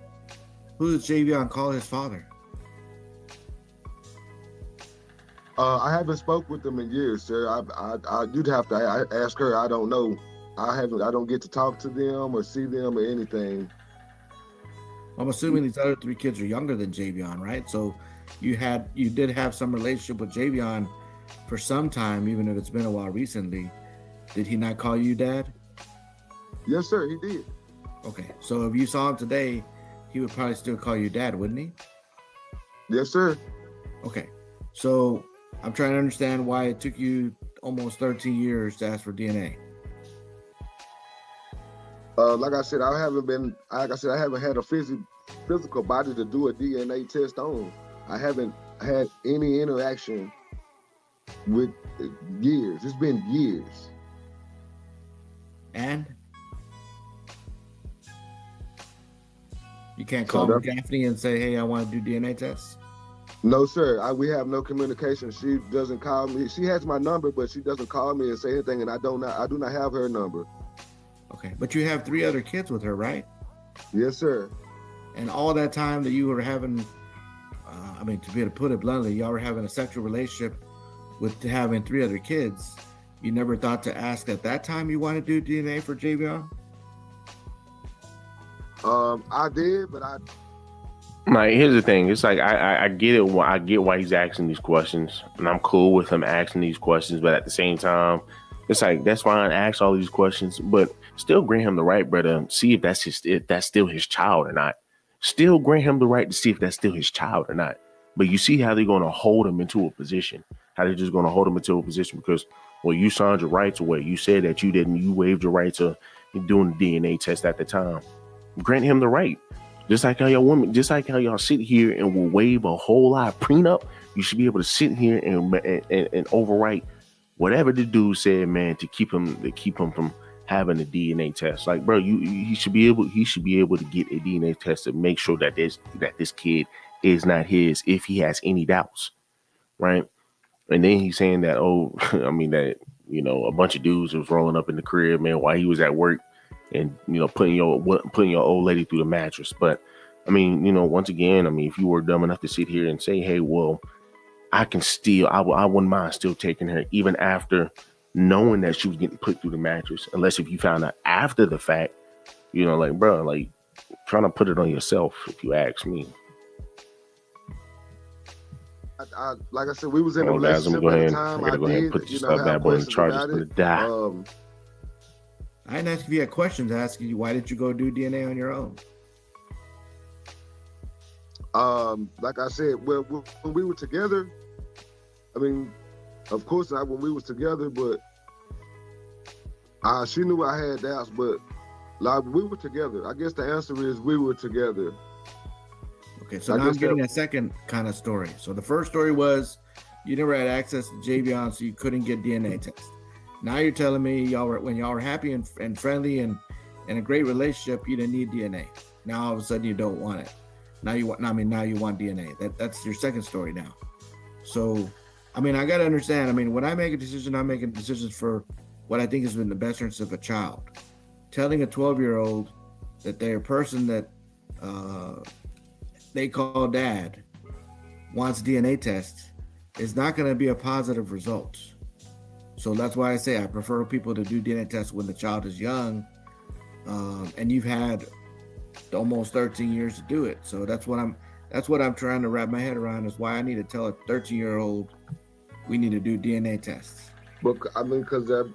Who does Javion call his father? I haven't spoke with them in years, sir. You'd have to ask her. I don't know. I don't get to talk to them or see them or anything. I'm assuming these other 3 kids are younger than Javion, right? So you did have some relationship with Javion for some time, even if it's been a while recently. Did he not call you dad? Yes, sir, he did. Okay, so if you saw him today, he would probably still call you dad, wouldn't he? Yes, sir. Okay, so I'm trying to understand why it took you almost 13 years to ask for DNA. Like I said, I haven't had a physical body to do a DNA test on. I haven't had any interaction with years. It's been years. And you can't call Gaffney and say, hey, I want to do DNA tests? No, sir. We have no communication. She doesn't call me. She has my number, but she doesn't call me and say anything, and I do not have her number. Okay, but you have 3 other kids with her, right? Yes, sir. And all that time that you were having, to be able to put it bluntly, y'all were having a sexual relationship with having 3 other kids. You never thought to ask at that time you want to do DNA for Javion? I did, but Like, here's the thing. It's like I get it. I get why he's asking these questions, and I'm cool with him asking these questions. But at the same time, it's like that's fine. Ask all these questions, but still grant him the right, brother. See if that's still his child or not. Still grant him the right to see if that's still his child or not. But you see how they're going to hold him into a position. How they're just going to hold him into a position because, well, you signed your rights away. You said that you didn't. You waived your right to doing the DNA test at the time. Grant him the right. Just like how y'all sit here and will waive a whole lot of prenup, you should be able to sit here and overwrite whatever the dude said, man, to keep him from having a DNA test. Like, bro, he should be able to get a DNA test to make sure that this kid is not his if he has any doubts, right? And then he's saying that, oh, I mean that, you know, a bunch of dudes was rolling up in the crib, man, while he was at work, and, you know, putting your old lady through the mattress. But I mean, you know, once again, I mean, if you were dumb enough to sit here and say, hey, well, I wouldn't mind still taking her even after knowing that she was getting put through the mattress, unless if you found out after the fact, you know, like, bro, like, trying to put it on yourself, if you ask me. Like I said, we was in a Guys, I'm relationship gonna at the go time. ahead and put you your stuff bad boy in questions charges about for the it. die. I didn't ask if you had questions. I asked you, why did you go do DNA on your own? Like I said, when we were together, I mean, of course not when we was together, but she knew I had doubts, but like we were together. I guess the answer is we were together. Okay, so now I'm getting a second kind of story. So the first story was you never had access to Javion, so you couldn't get DNA tests. Now you're telling me when y'all were happy and friendly and in a great relationship, you didn't need DNA. Now all of a sudden you don't want it. Now you want DNA. That's your second story now. So, I mean, I got to understand. I mean, when I make a decision, I'm making decisions for what I think is in the best interest of a child. Telling a 12-year-old that their person that they call dad wants DNA tests is not going to be a positive result. So that's why I say I prefer people to do DNA tests when the child is young, and you've had almost 13 years to do it. So that's what I'm trying to wrap my head around, is why I need to tell a 13-year-old we need to do DNA tests. But I mean, because at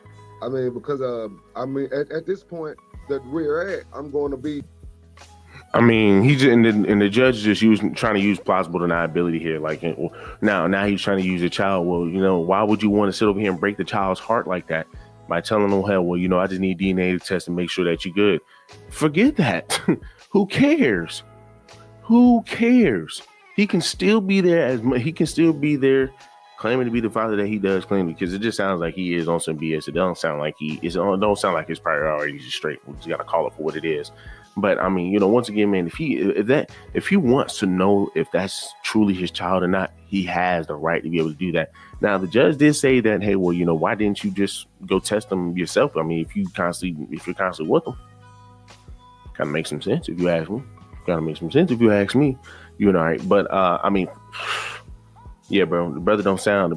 this point that we're at, I'm going to be. I mean, and the judge just trying to use plausible deniability here. Like, now he's trying to use a child. Well, you know, why would you want to sit over here and break the child's heart like that by telling them, hell, well, you know, I just need DNA to test to make sure that you're good. Forget that. Who cares? Who cares? He can still be there claiming to be the father that he does claim, because it just sounds like he is on some BS. It don't sound like don't sound like his priorities are straight. We just gotta call it for what it is. But I mean, you know, once again, man, if he wants to know if that's truly his child or not, he has the right to be able to do that. Now, the judge did say that, hey, well, you know, why didn't you just go test them yourself? I mean, if you're constantly with them, kind of makes some sense if you ask me. You know, all right. But I mean, yeah, bro, the brother elevator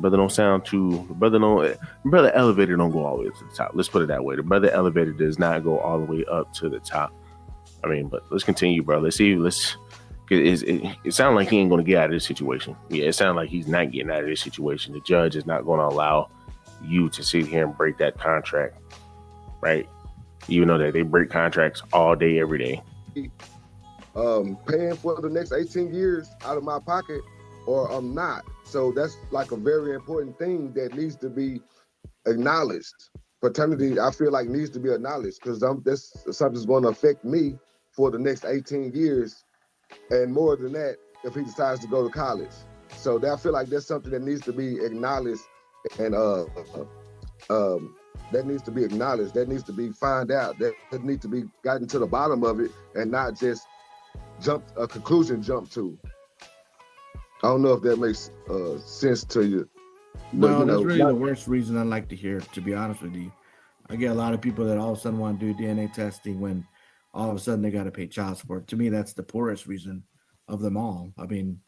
don't go all the way to the top. Let's put it that way. The brother elevator does not go all the way up to the top. I mean, but let's continue, bro. Let's see. It sounds like he ain't going to get out of this situation. Yeah, it sounds like he's not getting out of this situation. The judge is not going to allow you to sit here and break that contract, right? Even though that they break contracts all day, every day. Paying for the next 18 years out of my pocket, or I'm not. So that's like a very important thing that needs to be acknowledged. Paternity, I feel like, needs to be acknowledged, because that's something's going to affect me for the next 18 years, and more than that if he decides to go to college. So I feel like that's something that needs to be acknowledged, and that needs to be acknowledged. That needs to be found out. That needs to be gotten to the bottom of it, and not just jump to. I don't know if that makes sense to you. No, that's really the worst reason I like to hear, to be honest with you. I get a lot of people that all of a sudden want to do DNA testing when all of a sudden they got to pay child support. To me, that's the poorest reason of them all. I mean,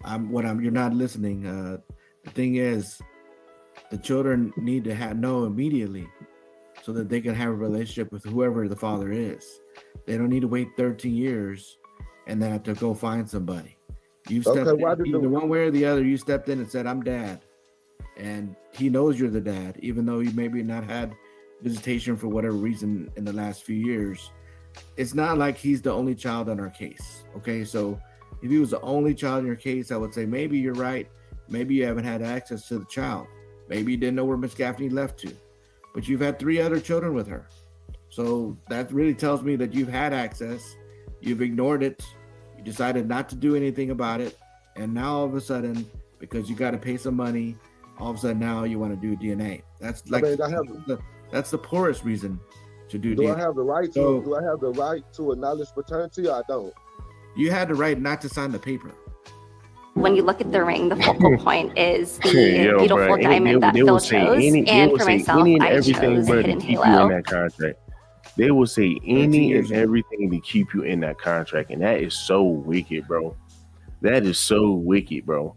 you're not listening. The thing is, the children need to know immediately so that they can have a relationship with whoever the father is. They don't need to wait 13 years and then have to go find somebody. You stepped in, either one way or the other. You stepped in and said, "I'm dad," and he knows you're the dad, even though you maybe not had visitation for whatever reason in the last few years. It's not like he's the only child on our case. Okay, so if he was the only child in your case, I would say maybe you're right. Maybe you haven't had access to the child. Maybe you didn't know where Miss Gaffney left to, but you've had 3 other children with her. So that really tells me that you've had access. You've ignored it. You decided not to do anything about it. And now all of a sudden, because you got to pay some money, all of a sudden now you want to do DNA. That's like, that's the poorest reason to do Do DNA. I have the right to? So- Do I have the right to acknowledge paternity? Or I don't. You had the right not to sign the paper. When you look at the ring, the focal point is the Yo, beautiful bruh, diamond that they Phil will say chose. they And will for say myself, any and I everything, chose bro, to Hidden keep you in Halo. that contract. They will say any years and ago. everything to keep you in that contract, and that is so wicked, bro. That is so wicked, bro.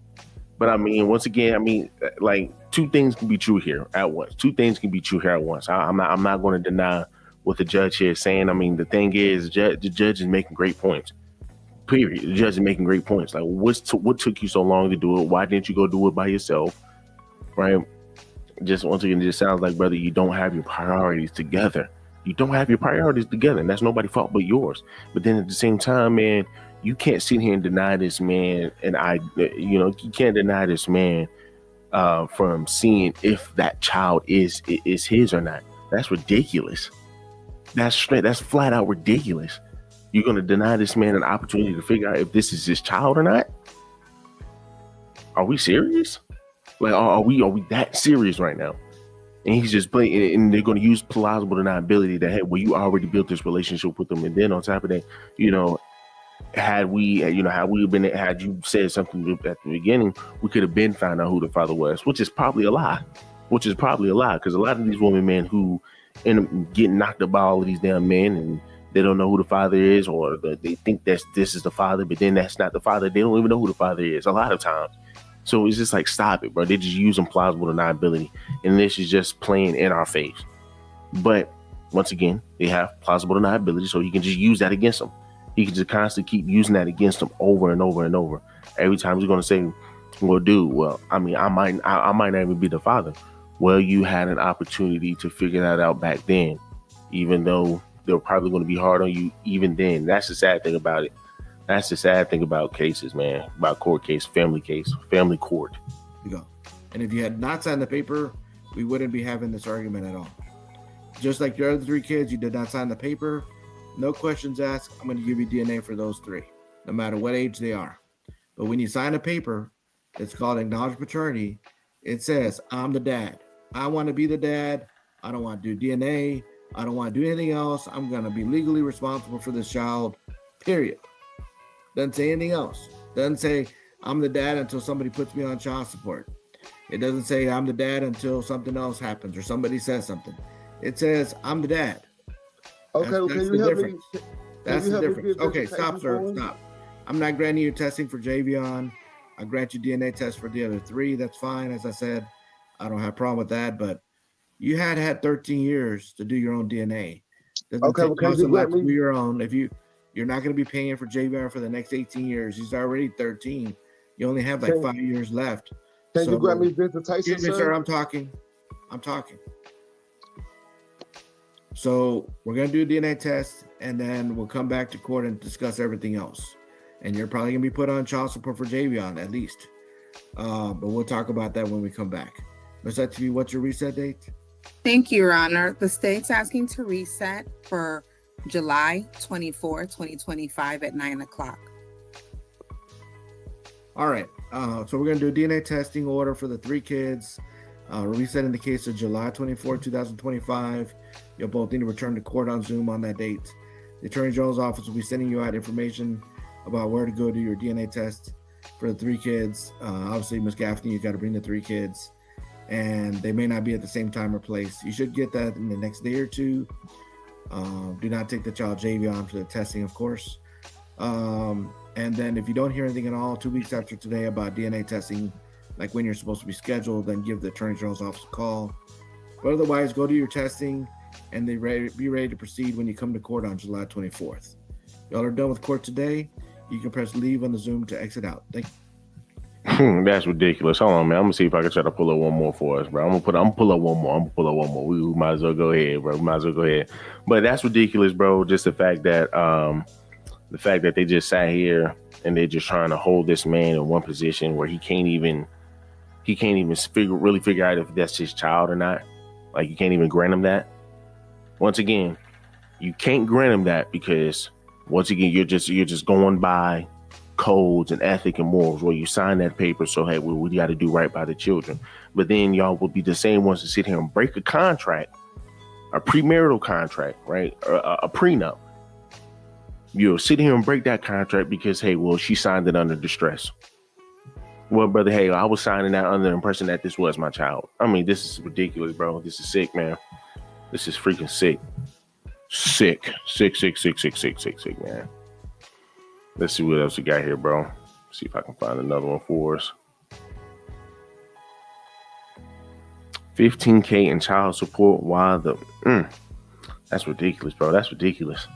But I mean, once again, I mean, like two things can be true here at once. Two things can be true here at once. I'm not going to deny what the judge here is saying. I mean, the thing is, the judge is making great points. Period. The judge is making great points. Like, what took you so long to do it? Why didn't you go do it by yourself? Right? Just once again, it just sounds like, brother, you don't have your priorities together. You don't have your priorities together, and that's nobody's fault but yours. But then at the same time, man, you can't sit here and deny this man, you can't deny this man from seeing if that child is his or not. That's ridiculous. That's flat out ridiculous. You're gonna deny this man an opportunity to figure out if this is his child or not? Are we serious? Like, are we that serious right now? And he's just playing, and they're going to use plausible deniability that, hey, well, you already built this relationship with them, and then on top of that, had you said something at the beginning, we could have been found out who the father was, which is probably a lie. Because a lot of these women, man, who end up getting knocked up by all of these damn men, and they don't know who the father is, or they think this is the father, but then that's not the father. They don't even know who the father is a lot of times. So it's just like, stop it, bro. They're just using plausible deniability, and this is just playing in our face. But once again, they have plausible deniability, so he can just use that against them. He can just constantly keep using that against them over and over and over. Every time he's going to say, well, dude, well, I mean, I might not even be the father. Well, you had an opportunity to figure that out back then, even though they were probably going to be hard on you even then. That's the sad thing about it. That's the sad thing about cases, man, about court case, family court. You go. And if you had not signed the paper, we wouldn't be having this argument at all. Just like your other three kids, you did not sign the paper. No questions asked. I'm going to give you DNA for those three, no matter what age they are. But when you sign a paper, it's called acknowledged paternity. It says, I'm the dad. I want to be the dad. I don't want to do DNA. I don't want to do anything else. I'm going to be legally responsible for this child, period. Doesn't say anything else. Doesn't say I'm the dad until somebody puts me on child support. It doesn't say I'm the dad until something else happens or somebody says something. It says I'm the dad. Okay, That's can the you help difference. me? That's you the help me difference. get Okay, this stop, case sir. going? Stop. I'm not granting you testing for Javion. I grant you DNA test for the other three. That's fine. As I said, I don't have a problem with that. But you had 13 years to do your own DNA. Doesn't Okay, well, can cost you a lot grant to me? do your own. If you're not going to be paying for Javion for the next 18 years. He's already 13. You only have like Can- 5 years left. Can So- you grant me visitation, Excuse me, sir. sir? I'm talking. So we're gonna do a DNA test, and then we'll come back to court and discuss everything else. And you're probably gonna be put on child support for Javion at least. But we'll talk about that when we come back. Ms. TV, what's your reset date? Thank you, Your Honor. The state's asking to reset for July 24, 2025 at 9 o'clock. All right. So we're gonna do a DNA testing order for the three kids. Reset in the case of July 24, 2025. You'll both need to return to court on Zoom on that date. The Attorney General's office will be sending you out information about where to go do your DNA test for the three kids. Obviously, Ms. Gaffney, you got to bring the three kids, and they may not be at the same time or place. You should get that in the next day or two. Do not take the child Javion for the testing, of course. And then if you don't hear anything at all 2 weeks after today about DNA testing, like when you're supposed to be scheduled, then give the Attorney General's office a call. But otherwise, go do your testing and be ready to proceed when you come to court on July 24th. Y'all are done with court today. You can press leave on the Zoom to exit out. Thank you. That's ridiculous. Hold on, man. I'm gonna see if I can try to pull up one more for us, bro. I'm gonna pull up one more. We might as well go ahead, bro. But that's ridiculous, bro. Just the fact that they just sat here and they're just trying to hold this man in one position where he can't even figure out if that's his child or not. Like, you can't even grant him that. Once again, you can't grant him that because once again, you're just going by codes and ethic and morals where you sign that paper. So, hey, we got to do right by the children. But then y'all will be the same ones to sit here and break a contract a premarital contract, right? Or a prenup. You'll sit here and break that contract because, hey, well, she signed it under distress. Well, brother, hey, I was signing that under the impression that this was my child. I mean, this is ridiculous, bro. This is sick, man. This is freaking sick. Sick, man. Let's see what else we got here, bro. See if I can find another one for us. $15K in child support. Why the? That's ridiculous, bro. That's ridiculous.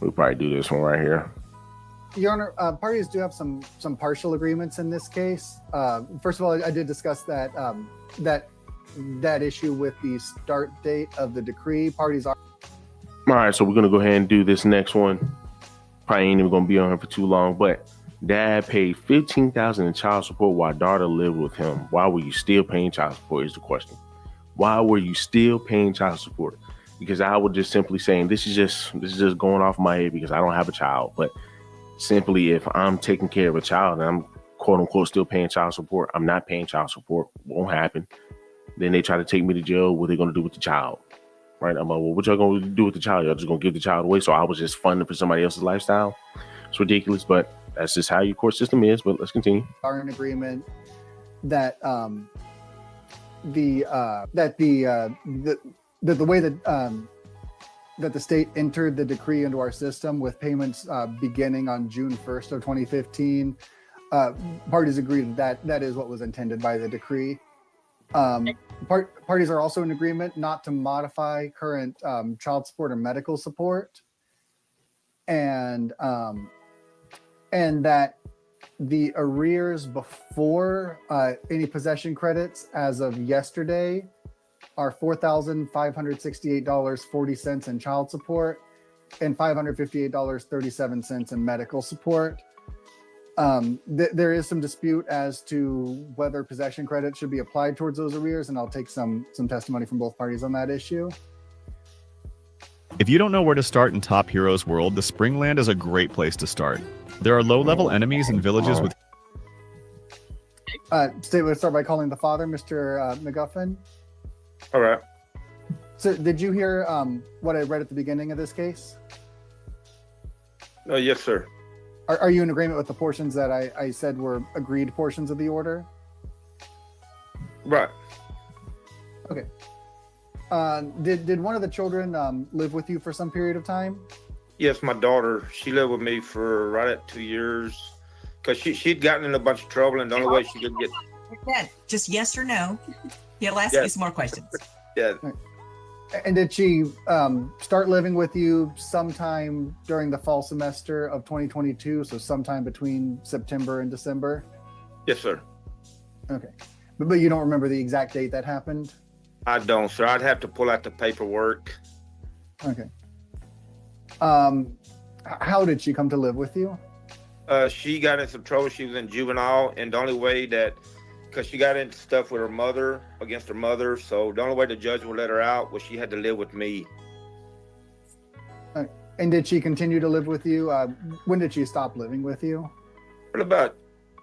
We'll probably do this one right here. Your Honor, parties do have some partial agreements in this case. First of all, I did discuss that that issue with the start date of the decree. Parties are. All right, so we're gonna go ahead and do this next one. Probably ain't even gonna be on here for too long, but dad paid $15,000 in child support while daughter lived with him. Why were you still paying child support? Is the question. Why were you still paying child support? Because I would just simply saying this is just going off my head because I don't have a child, but simply if I'm taking care of a child and I'm quote unquote still paying child support, I'm not paying child support. Won't happen. Then they try to take me to jail. What are they going to do with the child? Right? I'm like, well, what y'all going to do with the child? Y'all just going to give the child away? So I was just funding for somebody else's lifestyle. It's ridiculous, but that's just how your court system is. But let's continue. Are in agreement that the way that that the state entered the decree into our system with payments beginning on June 1st of 2015, parties agreed that is what was intended by the decree. Parties are also in agreement not to modify current child support or medical support, and that the arrears before any possession credits as of yesterday are $4,568.40 in child support and $558.37 in medical support. There is some dispute as to whether possession credit should be applied towards those arrears, and I'll take some testimony from both parties on that issue. If you don't know where to start in Top Heroes World, the Springland is a great place to start. There are low-level enemies and villages with... We'll start by calling the father, Mr. McGuffin. All right. So did you hear what I read at the beginning of this case? Yes, sir. Are you in agreement with the portions that I said were agreed portions of the order? Right. Okay. Did one of the children live with you for some period of time? Yes, my daughter. She lived with me for right at 2 years because she'd gotten in a bunch of trouble, and the only way she could get... Just yes or no. He'll ask you some more questions. Yeah. And did she start living with you sometime during the fall semester of 2022? So sometime between September and December? Yes, sir. Okay. But you don't remember the exact date that happened? I don't, sir. I'd have to pull out the paperwork. Okay. How did she come to live with you? She got in some trouble. She was in juvenile, and the only way that... because she got into stuff with her mother, against her mother, so the only way the judge would let her out was she had to live with me. And did she continue to live with you? When did she stop living with you? About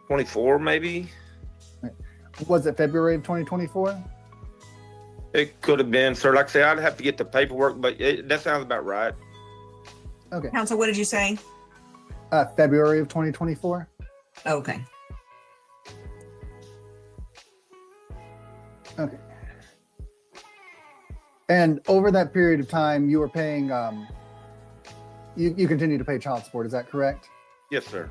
24, maybe. Was it February of 2024? It could have been, sir. Like I say, I'd have to get the paperwork, but that sounds about right. Okay. Counsel, what did you say? February of 2024. Okay. Okay. And over that period of time, you were paying, you continue to pay child support, is that correct? Yes, sir.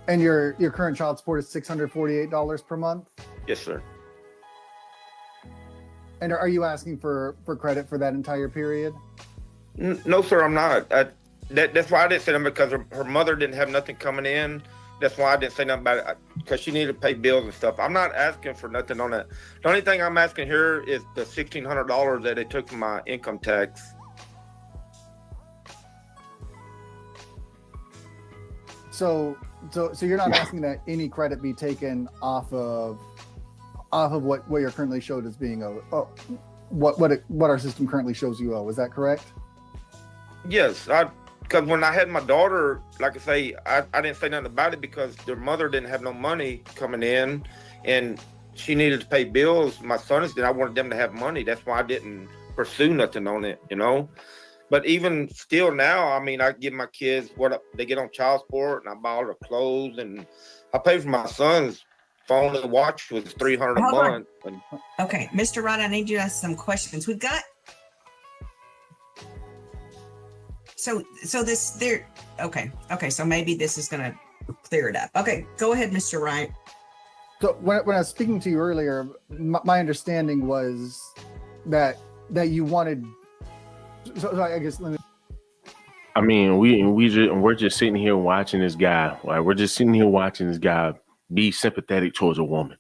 And your current child support is $648 per month? Yes, sir. And are you asking for credit for that entire period? No, sir, I'm not. That's why I didn't say that, because her mother didn't have nothing coming in. That's why I didn't say nothing about it, because she needed to pay bills and stuff. I'm not asking for nothing on that. The only thing I'm asking here is the $1,600 that they took from my income tax. So you're not asking that any credit be taken off of what you're currently showed as being owed. What our system currently shows you owe. Is that correct? Yes, because when I had my daughter, like I say, I didn't say nothing about it because their mother didn't have no money coming in, and she needed to pay bills. My sons did. I wanted them to have money. That's why I didn't pursue nothing on it, you know. But even still now, I mean, I give my kids what they get on child support, and I buy all their clothes, and I pay for my son's phone and watch was $300 a Hold on. month. And Okay, Mr. Wright, I need you to ask some questions. We've got. So this there. Okay. So maybe this is gonna clear it up. Okay, go ahead, Mr. Wright. So when I was speaking to you earlier, my understanding was that you wanted. So I guess let me. I mean, we're just sitting here watching this guy. Like, we're just sitting here watching this guy be sympathetic towards a woman.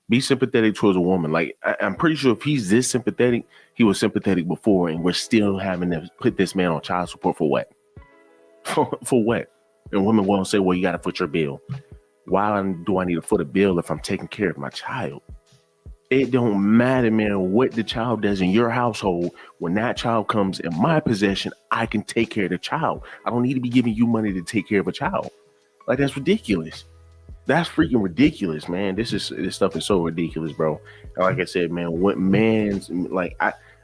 Be sympathetic towards a woman. Like, I'm pretty sure if he's this sympathetic, he was sympathetic before, and we're still having to put this man on child support for what? For what? And women won't say, well, you got to foot your bill. Why do I need to foot a bill if I'm taking care of my child? It don't matter, man, what the child does in your household. When that child comes in my possession, I can take care of the child. I don't need to be giving you money to take care of a child. Like, that's ridiculous. That's freaking ridiculous, man. This stuff is so ridiculous, bro. And like I said, man, what man's like,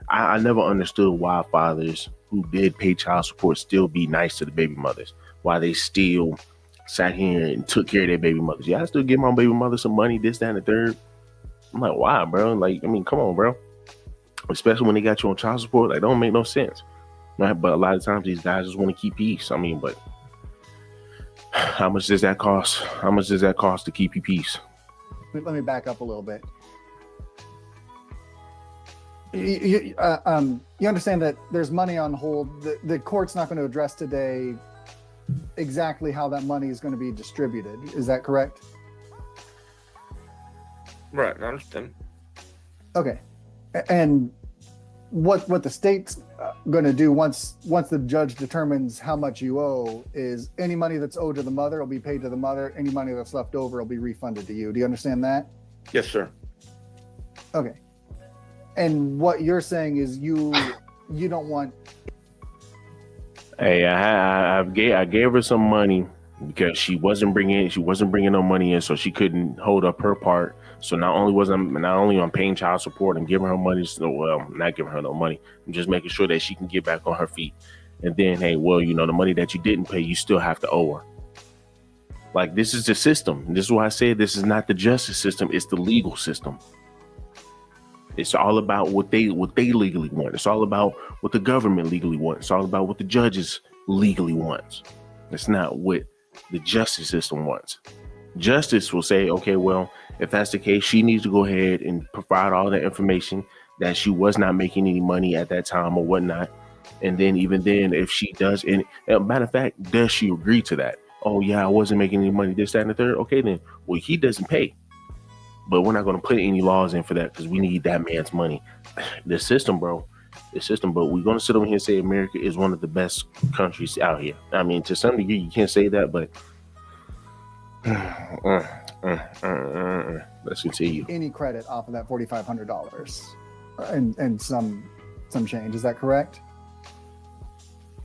I never understood why fathers who did pay child support still be nice to the baby mothers. Why they still sat here and took care of their baby mothers. Yeah, I still give my baby mother some money, this, that, and the third. I'm like, why, bro? Like, I mean, come on, bro. Especially when they got you on child support, like, don't make no sense, right? But a lot of times these guys just want to keep peace. I mean, but how much does that cost? How much does that cost to keep you peace? Let me back up a little bit. You understand that there's money on hold. The court's not going to address today exactly how that money is going to be distributed. Is that correct? right, I understand. Okay. And what the state's going to do once the judge determines how much you owe is any money that's owed to the mother will be paid to the mother. Any money that's left over will be refunded to you. Do you understand that? Yes, sir. Okay. And what you're saying is you don't want. Hey, I gave her some money because she wasn't bringing no money in, so she couldn't hold up her part. So not only I'm paying child support, I'm giving her money. So, well, not giving her no money. I'm just making sure that she can get back on her feet. And then, hey, well, you know, the money that you didn't pay, you still have to owe her. Like, this is the system. This is why I said this is not the justice system. It's the legal system. It's all about what they legally want. It's all about what the government legally wants. It's all about what the judges legally wants. It's not what the justice system wants. Justice will say, okay, well, if that's the case, she needs to go ahead and provide all the information that she was not making any money at that time or whatnot. And then even then, if she does, and matter of fact, does she agree to that? Oh yeah, I wasn't making any money, this, that, and the third. Okay, then, well, he doesn't pay. But we're not going to put any laws in for that because we need that man's money. The system, bro. The system, but we're going to sit over here and say America is one of the best countries out here. I mean, to some degree, you can't say that, but let's continue. Any credit off of that $4,500 and some change. Is that correct?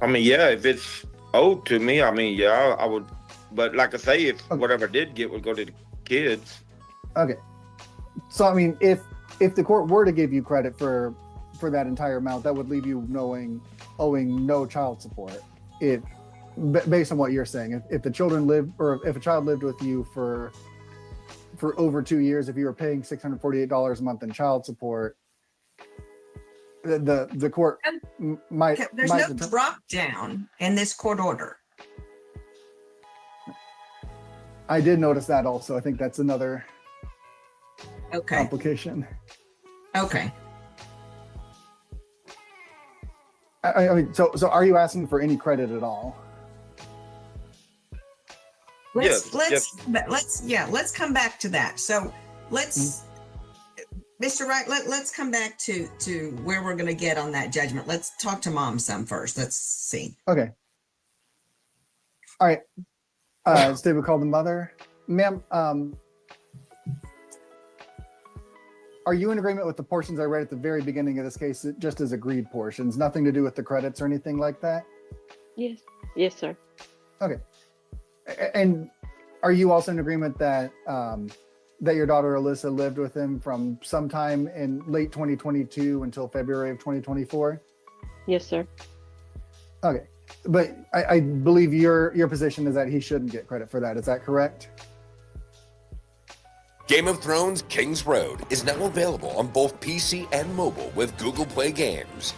I mean, yeah, if it's owed to me, I mean, yeah, I would. But like I say, if whatever I did get would go to the kids. Okay. So, I mean, if the court were to give you credit for that entire amount, that would leave you owing no child support. Based on what you're saying, if the children lived, or if a child lived with you for over 2 years, if you were paying $648 a month in child support, the court might. There's no drop down in this court order. I did notice that also. I think that's another okay complication. Okay. I mean, so are you asking for any credit at all? Let's come back to that. So Mr. Wright, let's come back to where we're going to get on that judgment. Let's talk to mom some first. Let's see. Okay. All right. It's David called the mother. Ma'am, are you in agreement with the portions I read at the very beginning of this case, just as agreed portions, nothing to do with the credits or anything like that? Yes. Yes, sir. Okay. And are you also in agreement that that your daughter Alyssa lived with him from sometime in late 2022 until February of 2024? Yes, sir. Okay. But I believe your position is that he shouldn't get credit for that. Is that correct? Game of Thrones King's Road is now available on both PC and mobile with Google Play Games.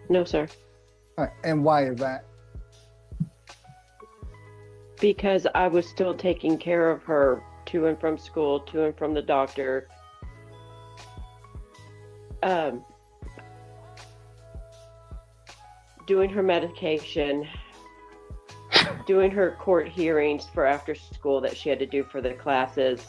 No, sir. All right. And why is that? Because I was still taking care of her to and from school, to and from the doctor. Doing her medication, doing her court hearings for after school that she had to do for the classes.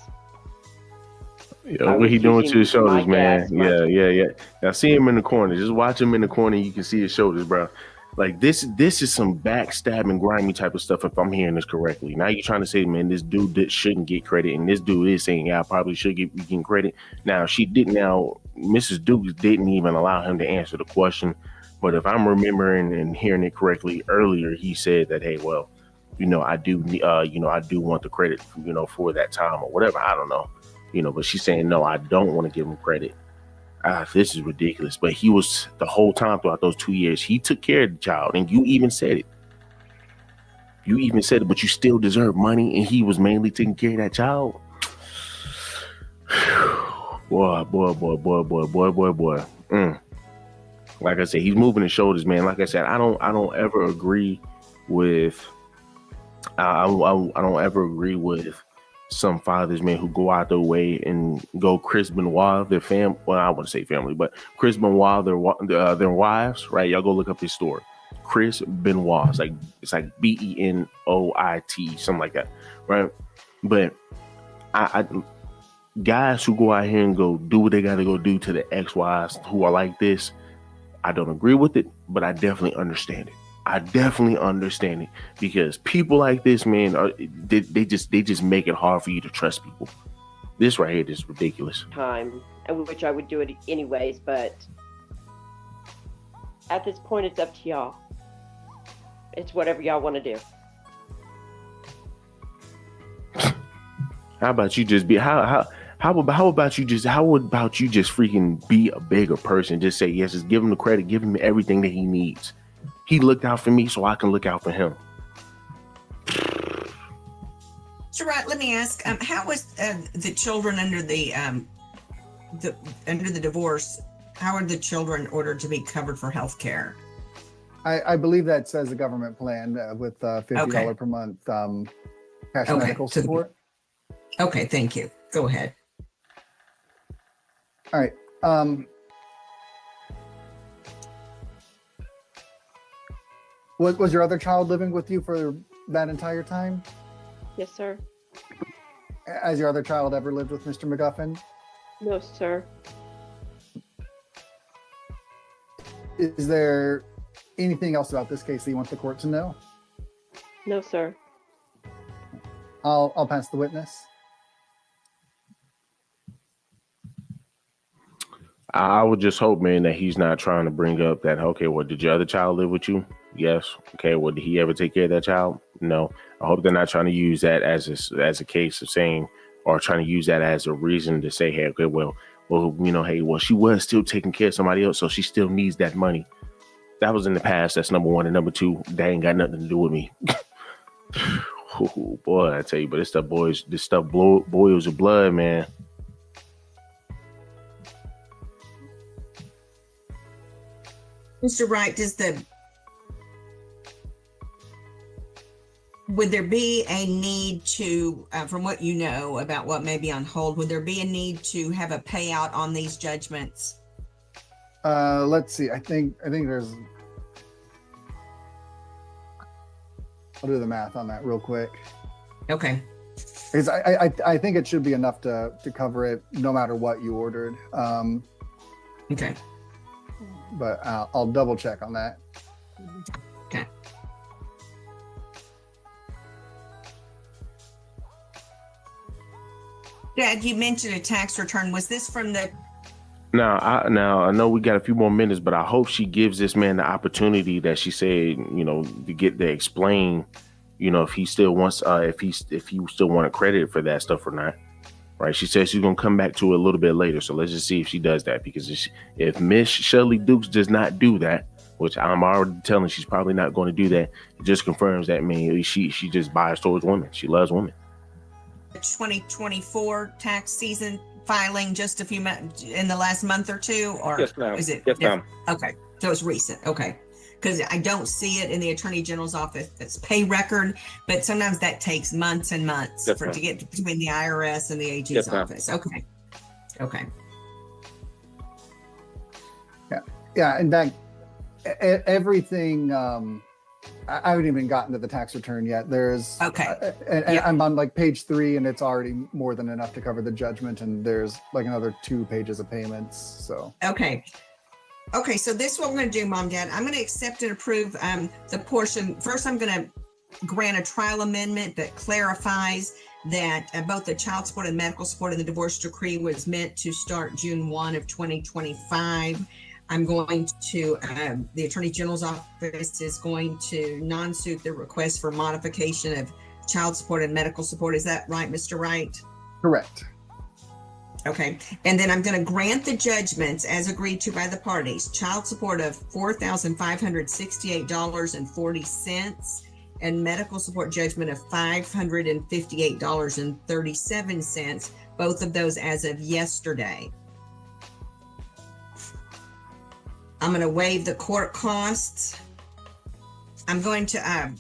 Yeah, what he doing to his shoulders, man? Yeah. Now see him in the corner. Just watch him in the corner. You can see his shoulders, bro. Like this is some backstabbing, grimy type of stuff. If I'm hearing this correctly, now you're trying to say, man, this dude that shouldn't get credit, and this dude is saying, yeah, I probably should be getting credit. Now she didn't. Now Mrs. Dukes didn't even allow him to answer the question. But if I'm remembering and hearing it correctly earlier, he said that, hey, well, I do want the credit, for that time or whatever. I don't know, but she's saying, no, I don't want to give him credit. This is ridiculous. But he was the whole time throughout those 2 years, he took care of the child. And you even said it. But you still deserve money. And he was mainly taking care of that child. Boy. Like I said, he's moving his shoulders, man. Like I said, I don't ever agree with I don't ever agree with some fathers, man, who go out their way and go Chris Benoit, their fam. Well, I wouldn't say family, but Chris Benoit, their wives, right? Y'all go look up his story. Chris Benoit. It's like Benoit, something like that, right? But I guys who go out here and go do what they got to go do to the ex-wives who are like this, I don't agree with it, but I definitely understand it. Because people like this, man, they just make it hard for you to trust people. This right here is ridiculous. Time, which I would do it anyways, but at this point, it's up to y'all. It's whatever y'all want to do. How about you just be how about you just freaking be a bigger person? Just say yes, just give him the credit, give him everything that he needs. He looked out for me, so I can look out for him. So, right, let me ask, how was the children under the divorce? How are the children ordered to be covered for health care? I believe that says a government plan with $50 per month cash medical support. Okay, thank you. Go ahead. All right. Was your other child living with you for that entire time? Yes, sir. Has your other child ever lived with Mr. McGuffin? No, sir. Is there anything else about this case that you want the court to know? No, sir. I'll pass the witness. I would just hope, man, that he's not trying to bring up that, okay, well, did your other child live with you? Yes. Okay, well, did he ever take care of that child? No. I hope they're not trying to use that as a case of saying, or trying to use that as a reason to say, hey, okay, well, hey, well, she was still taking care of somebody else, so she still needs that money. That was in the past. That's number one. And number two, that ain't got nothing to do with me. Ooh, boy, I tell you, but this stuff boils your blood, man. Mr. Wright, would there be a need to, from what you know about what may be on hold, would there be a need to have a payout on these judgments? Let's see. I think there's. I'll do the math on that real quick. Okay. Because I think it should be enough to cover it no matter what you ordered. Okay. But I'll double check on that. Okay. Dad, you mentioned a tax return. Was this from the Now I know we got a few more minutes, but I hope she gives this man the opportunity that she said, to get to explain, if he still wants, if he still want credit for that stuff or not. Right? She says she's gonna come back to it a little bit later, so let's just see if she does that. Because if Miss Shelley Dukes does not do that, which I'm already telling she's probably not going to do that, it just confirms that she just biased towards women. She loves women. 2024 tax season filing just a few months in the last month or two, or Yes, ma'am. is it? Yes, ma'am. Okay, so it's recent. Okay, because I don't see it in the Attorney General's office. It's pay record, but sometimes that takes months and months Yes, to ma'am. get between the IRS and the AG's Yes, ma'am. office. Okay. Yeah, and that everything. I haven't even gotten to the tax return yet. There's and Yep. I'm on like page 3, and it's already more than enough to cover the judgment. And there's like another 2 pages of payments. So Okay, so this is what we're going to do, Mom, Dad. I'm going to accept and approve the portion. First, I'm going to grant a trial amendment that clarifies that both the child support and medical support in the divorce decree was meant to start June 1 of 2025. I'm going to, the Attorney General's office is going to non-suit the request for modification of child support and medical support. Is that right, Mr. Wright? correct. Okay, and then I'm going to grant the judgments as agreed to by the parties. Child support of $4,568.40 and medical support judgment of $558.37. Both of those as of yesterday. I'm going to waive the court costs. I'm going to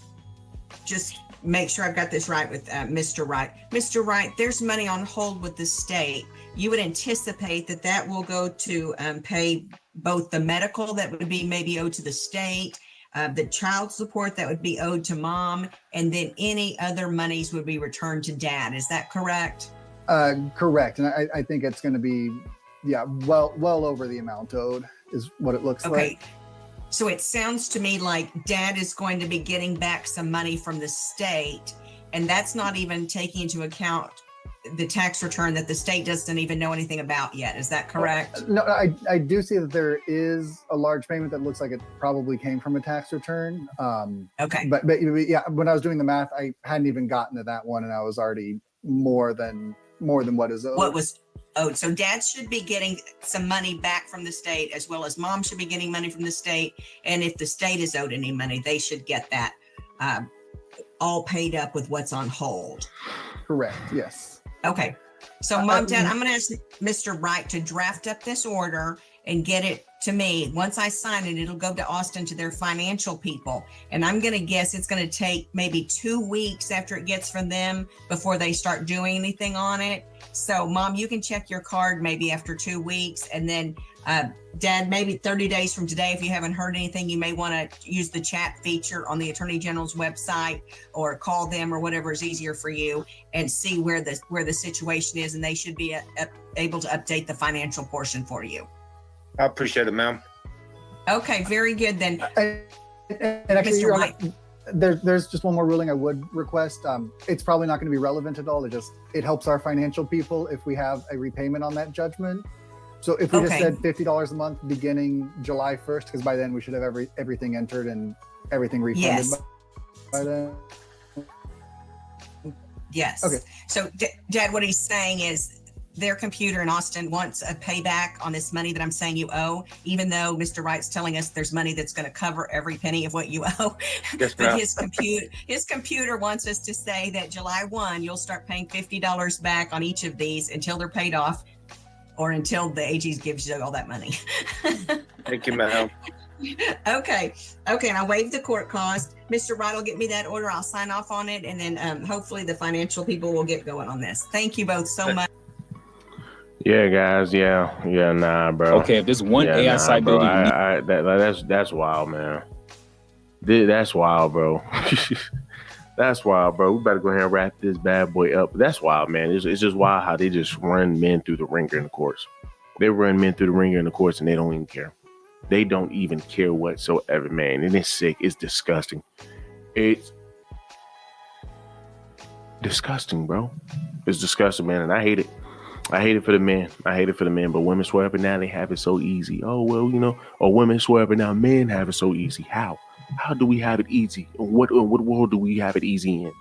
just make sure I've got this right with Mr. Wright. Mr. Wright, there's money on hold with the state. You would anticipate that will go to pay both the medical that would be maybe owed to the state, the child support that would be owed to mom, and then any other monies would be returned to dad. Is that correct? Correct. And I think it's going to be, well over the amount owed is what it looks like. So it sounds to me like dad is going to be getting back some money from the state, and that's not even taking into account the tax return that the state doesn't even know anything about yet. Is that correct? No, I do see that there is a large payment that looks like it probably came from a tax return. Okay. But yeah, when I was doing the math, I hadn't even gotten to that one, and I was already more than what is owed. What was owed. So dad should be getting some money back from the state, as well as mom should be getting money from the state. And if the state is owed any money, they should get that all paid up with what's on hold. Correct. Yes. Okay. So Mom, Dad, I'm going to ask Mr. Wright to draft up this order and get it to me. Once I sign it, it'll go to Austin to their financial people. And I'm going to guess it's going to take maybe 2 weeks after it gets from them before they start doing anything on it. So Mom, you can check your card maybe after 2 weeks. And then Dad, maybe 30 days from today, if you haven't heard anything, you may want to use the chat feature on the Attorney General's website or call them or whatever is easier for you and see where the situation is. And they should be able to update the financial portion for you. I appreciate it, ma'am. Okay, very good then. And actually, Mr. Wright. There's just one more ruling I would request. It's probably not going to be relevant at all. It helps our financial people if we have a repayment on that judgment. So if we just said $50 a month beginning July 1st, because by then we should have everything entered and everything refunded by then. Yes. Okay. So Dad, what he's saying is their computer in Austin wants a payback on this money that I'm saying you owe, even though Mr. Wright's telling us there's money that's going to cover every penny of what you owe. Yes, But ma'am. his computer wants us to say that July 1, you'll start paying $50 back on each of these until they're paid off or until the AG gives you all that money. Thank you, ma'am. Okay, and I waived the court cost. Mr. Wright will get me that order. I'll sign off on it, and then hopefully the financial people will get going on this. Thank you both so much. Yeah, guys. Yeah, nah, bro. Okay, if there's one AI site bro. building, That's wild, man. That's wild, bro. That's wild, bro. We better go ahead and wrap this bad boy up. That's wild, man. It's just wild how they just run men through the ringer in the courts. They run men through the ringer in the courts, and they don't even care. They don't even care whatsoever, man. And it's sick. It's disgusting. It's disgusting, bro. It's disgusting, man. And I hate it. I hate it for the men. But women swear up and down they have it so easy. Oh, well, or women swear up and down men have it so easy. How? How do we have it easy? What world do we have it easy in?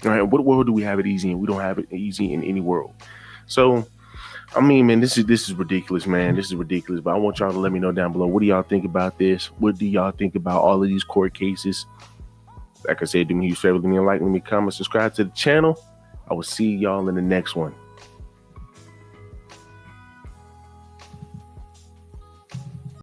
All right, what world do we have it easy in? We don't have it easy in any world. So, I mean, man, this is ridiculous, man. This is ridiculous. But I want y'all to let me know down below. What do y'all think about this? What do y'all think about all of these court cases? Like I said, do me a huge favor, leave me a like, leave me a comment, subscribe to the channel. I will see y'all in the next one.